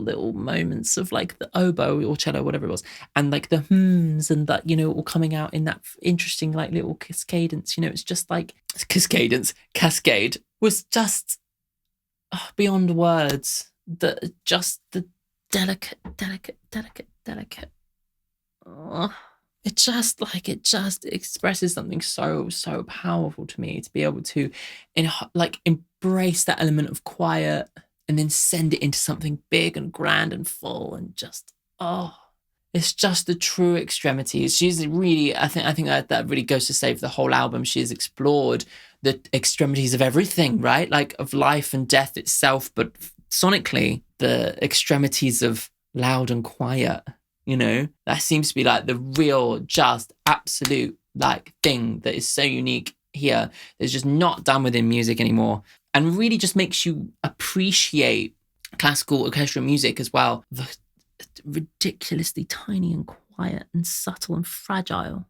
little moments of like the oboe or cello, whatever it was, and like the hums and that, you know, all coming out in that interesting like little cascadence. You know, it's just like cascade was just beyond words. The delicate. It just expresses something so powerful to me, to be able to embrace that element of quiet and then send it into something big and grand and full, and just it's just the true extremities. She's really, I think that really goes to say for the whole album, she has explored the extremities of everything, right? Like of life and death itself, but sonically the extremities of loud and quiet. You know, that seems to be like the real, just absolute like thing that is so unique here. That's just not done within music anymore, and really just makes you appreciate classical orchestral music as well. The ridiculously tiny and quiet and subtle and fragile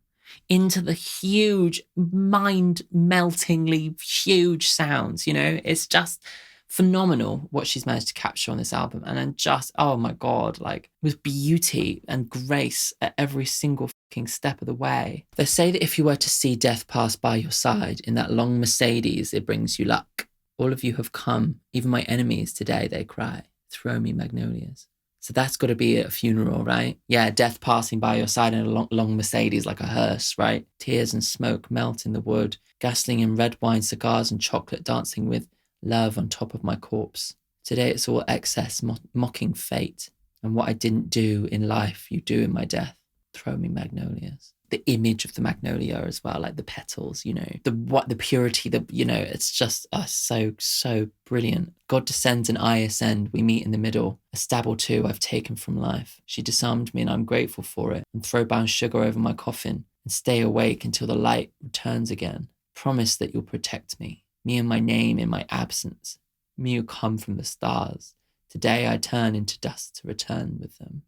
into the huge, mind-meltingly huge sounds. You know, it's just phenomenal what she's managed to capture on this album. And then just, oh my God, like with beauty and grace at every single fucking step of the way. They say that if you were to see death pass by your side in that long Mercedes, it brings you luck. All of you have come, even my enemies today, they cry, throw me magnolias. So that's got to be a funeral, right? Yeah, death passing by your side in a long Mercedes like a hearse, right? Tears and smoke melt in the wood, gasoline and red wine, cigars and chocolate dancing with love on top of my corpse. Today it's all excess, mocking fate. And what I didn't do in life, you do in my death. Throw me magnolias. The image of the magnolia as well, like the petals, you know, the purity, you know, it's just so brilliant. God descends and I ascend, we meet in the middle. A stab or two I've taken from life. She disarmed me and I'm grateful for it. And throw brown sugar over my coffin and stay awake until the light returns again. Promise that you'll protect me. Me and my name in my absence. Me who come from the stars. Today I turn into dust to return with them.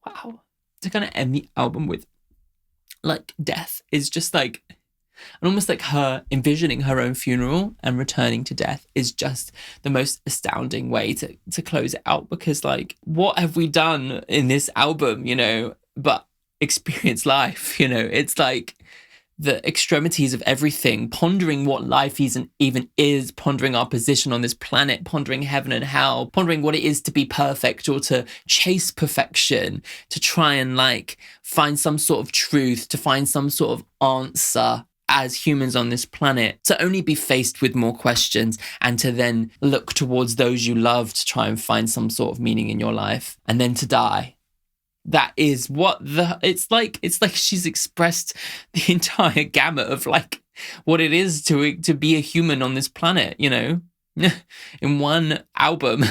Wow. To kind of end the album with like death is just like, and almost like her envisioning her own funeral and returning to death is just the most astounding way to close it out, because like, what have we done in this album, you know, but experience life, you know? It's like the extremities of everything, pondering what life even is, pondering our position on this planet, pondering heaven and hell, pondering what it is to be perfect or to chase perfection, to try and like find some sort of truth, to find some sort of answer as humans on this planet, to only be faced with more questions and to then look towards those you love to try and find some sort of meaning in your life, and then to die. That is what it's like she's expressed the entire gamut of like what it is to be a human on this planet, you know, in one album.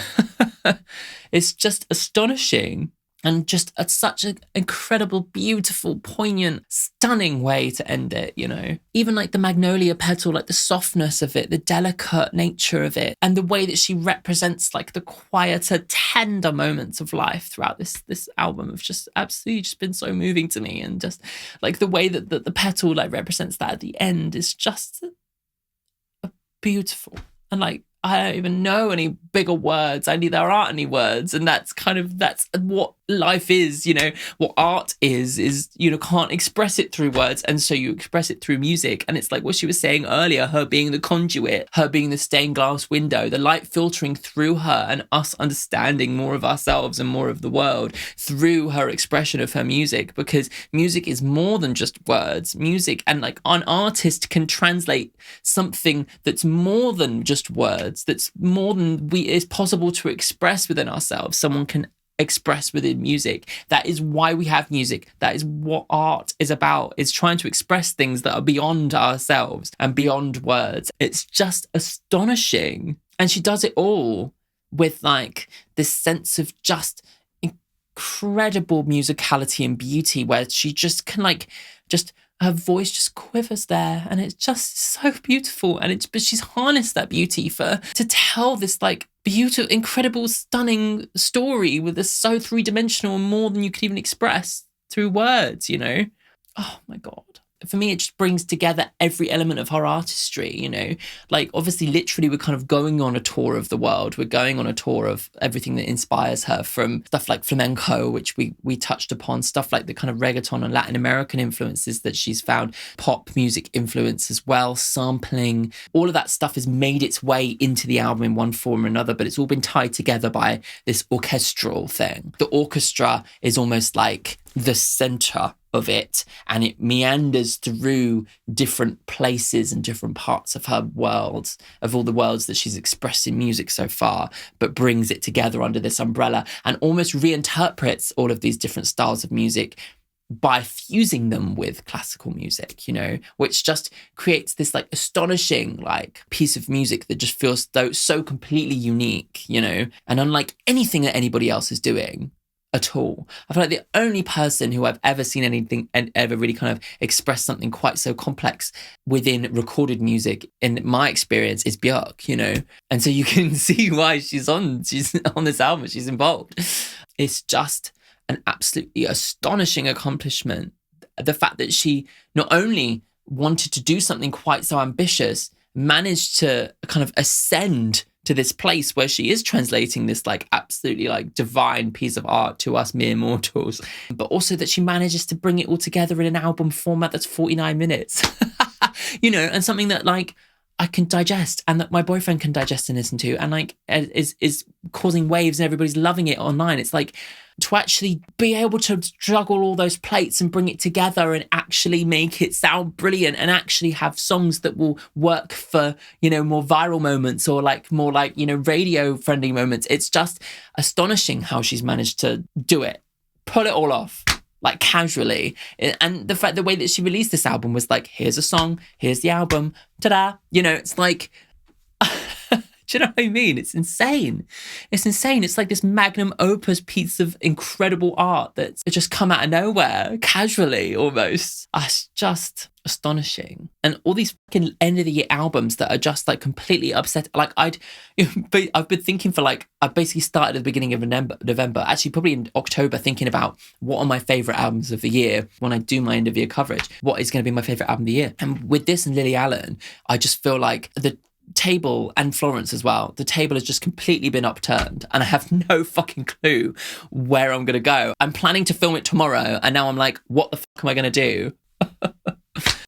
It's just astonishing. And just such an incredible, beautiful, poignant, stunning way to end it, you know. Even like the magnolia petal, like the softness of it, the delicate nature of it, and the way that she represents like the quieter, tender moments of life throughout this album have just absolutely just been so moving to me. And just like the way that the petal like represents that at the end is just beautiful. And like, I don't even know any bigger words. There aren't any words. And that's what life is, you know, what art is, you know, can't express it through words. And so you express it through music. And it's like what she was saying earlier, her being the conduit, her being the stained glass window, the light filtering through her and us understanding more of ourselves and more of the world through her expression of her music. Because music is more than just words. Music, and like an artist can translate something that's more than just words, that's more than is possible to express within ourselves. Someone can expressed within music. That is why we have music. That is what art is about. It's trying to express things that are beyond ourselves and beyond words. It's just astonishing. And she does it all with like this sense of just incredible musicality and beauty, where she just can like, just her voice just quivers there, and it's just so beautiful. And but she's harnessed that beauty to tell this like beautiful, incredible, stunning story with this so three-dimensional and more than you could even express through words, you know? Oh my God. For me, it just brings together every element of her artistry, you know? Like, obviously, literally, we're kind of going on a tour of the world. We're going on a tour of everything that inspires her, from stuff like flamenco, which we touched upon, stuff like the kind of reggaeton and Latin American influences that she's found, pop music influence as well, sampling. All of that stuff has made its way into the album in one form or another, but it's all been tied together by this orchestral thing. The orchestra is almost like the center of it, and it meanders through different places and different parts of her world, of all the worlds that she's expressed in music so far, but brings it together under this umbrella and almost reinterprets all of these different styles of music by fusing them with classical music, you know, which just creates this like astonishing like piece of music that just feels so completely unique, you know, and unlike anything that anybody else is doing at all. I feel like the only person who I've ever seen anything and ever really kind of express something quite so complex within recorded music, in my experience, is Björk, you know. And so you can see why she's on this album, she's involved. It's just an absolutely astonishing accomplishment. The fact that she not only wanted to do something quite so ambitious, managed to kind of ascend to this place where she is translating this like absolutely like divine piece of art to us mere mortals, but also that she manages to bring it all together in an album format that's 49 minutes, you know, and something that like I can digest and that my boyfriend can digest and listen to, and like is causing waves and everybody's loving it online. It's like, to actually be able to juggle all those plates and bring it together and actually make it sound brilliant and actually have songs that will work for, you know, more viral moments or like more like, you know, radio friendly moments. It's just astonishing how she's managed to do it, pull it all off like casually. And the way that she released this album was like, here's a song, here's the album, ta-da, you know. It's like, do you know what I mean? It's insane. It's insane. It's like this magnum opus piece of incredible art that's just come out of nowhere, casually almost. It's just astonishing. And all these fucking end of the year albums that are just like completely upset. Like I've been thinking for like, I basically started at the beginning of November, actually probably in October, thinking about what are my favourite albums of the year when I do my end of year coverage. What is going to be my favourite album of the year? And with this and Lily Allen, I just feel like the table, and Florence as well, the table has just completely been upturned and I have no fucking clue where I'm going to go. I'm planning to film it tomorrow and now I'm like, what the fuck am I going to do?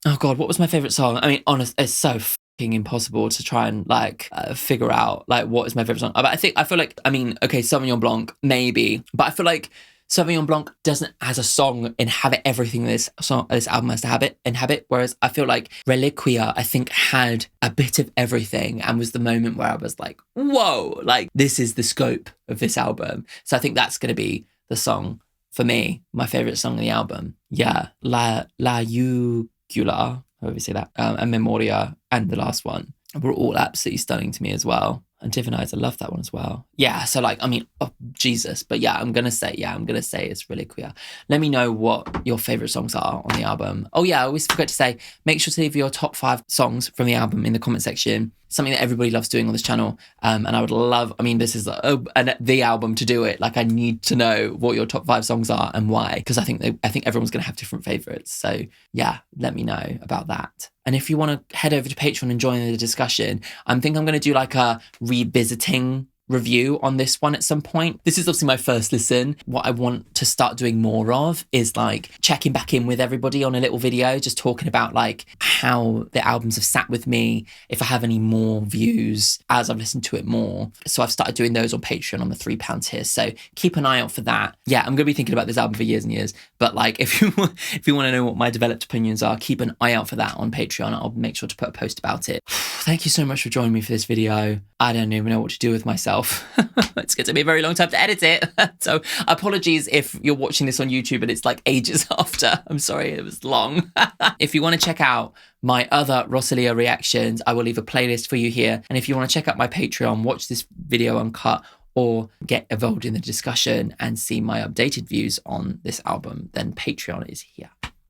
Oh God, what was my favourite song? I mean, honest, it's so fucking impossible to try and like figure out like what is my favourite song. But I feel like, I mean, okay, Sauvignon Blanc, maybe, but I feel like Sauvignon Blanc doesn't, as a song, inhabit everything this album has to inhabit. Whereas I feel like Reliquia, I think, had a bit of everything and was the moment where I was like, whoa, like this is the scope of this album. So I think that's going to be the song for me, my favourite song on the album. Yeah, La Jugula, however you say that, and Memoria, and the last one were all absolutely stunning to me as well. And Tiffany, I love that one as well. Yeah, so like, I mean, oh, Jesus. But yeah, I'm going to say it's Reliquia. Let me know what your favourite songs are on the album. Oh yeah, I always forget to say, make sure to leave your top 5 songs from the album in the comment section. Something that everybody loves doing on this channel. And I would love, I mean, this is the album to do it. Like, I need to know what your top 5 songs are and why. Because I think everyone's going to have different favourites. So yeah, let me know about that. And if you want to head over to Patreon and join the discussion, I think I'm going to do like a revisiting review on this one at some point. This is obviously my first listen. What I want to start doing more of is like checking back in with everybody on a little video, just talking about like how the albums have sat with me, if I have any more views as I've listened to it more. So I've started doing those on Patreon on the £3 tier. So keep an eye out for that. Yeah, I'm going to be thinking about this album for years and years. But like, if you want to know what my developed opinions are, keep an eye out for that on Patreon. I'll make sure to put a post about it. Thank you so much for joining me for this video. I don't even know what to do with myself. myself. It's going to be a very long time to edit it. So apologies if you're watching this on YouTube and it's like ages after. I'm sorry, it was long. If you want to check out my other ROSALÍA reactions, I will leave a playlist for you here. And if you want to check out my Patreon, watch this video uncut, or get involved in the discussion and see my updated views on this album, then Patreon is here.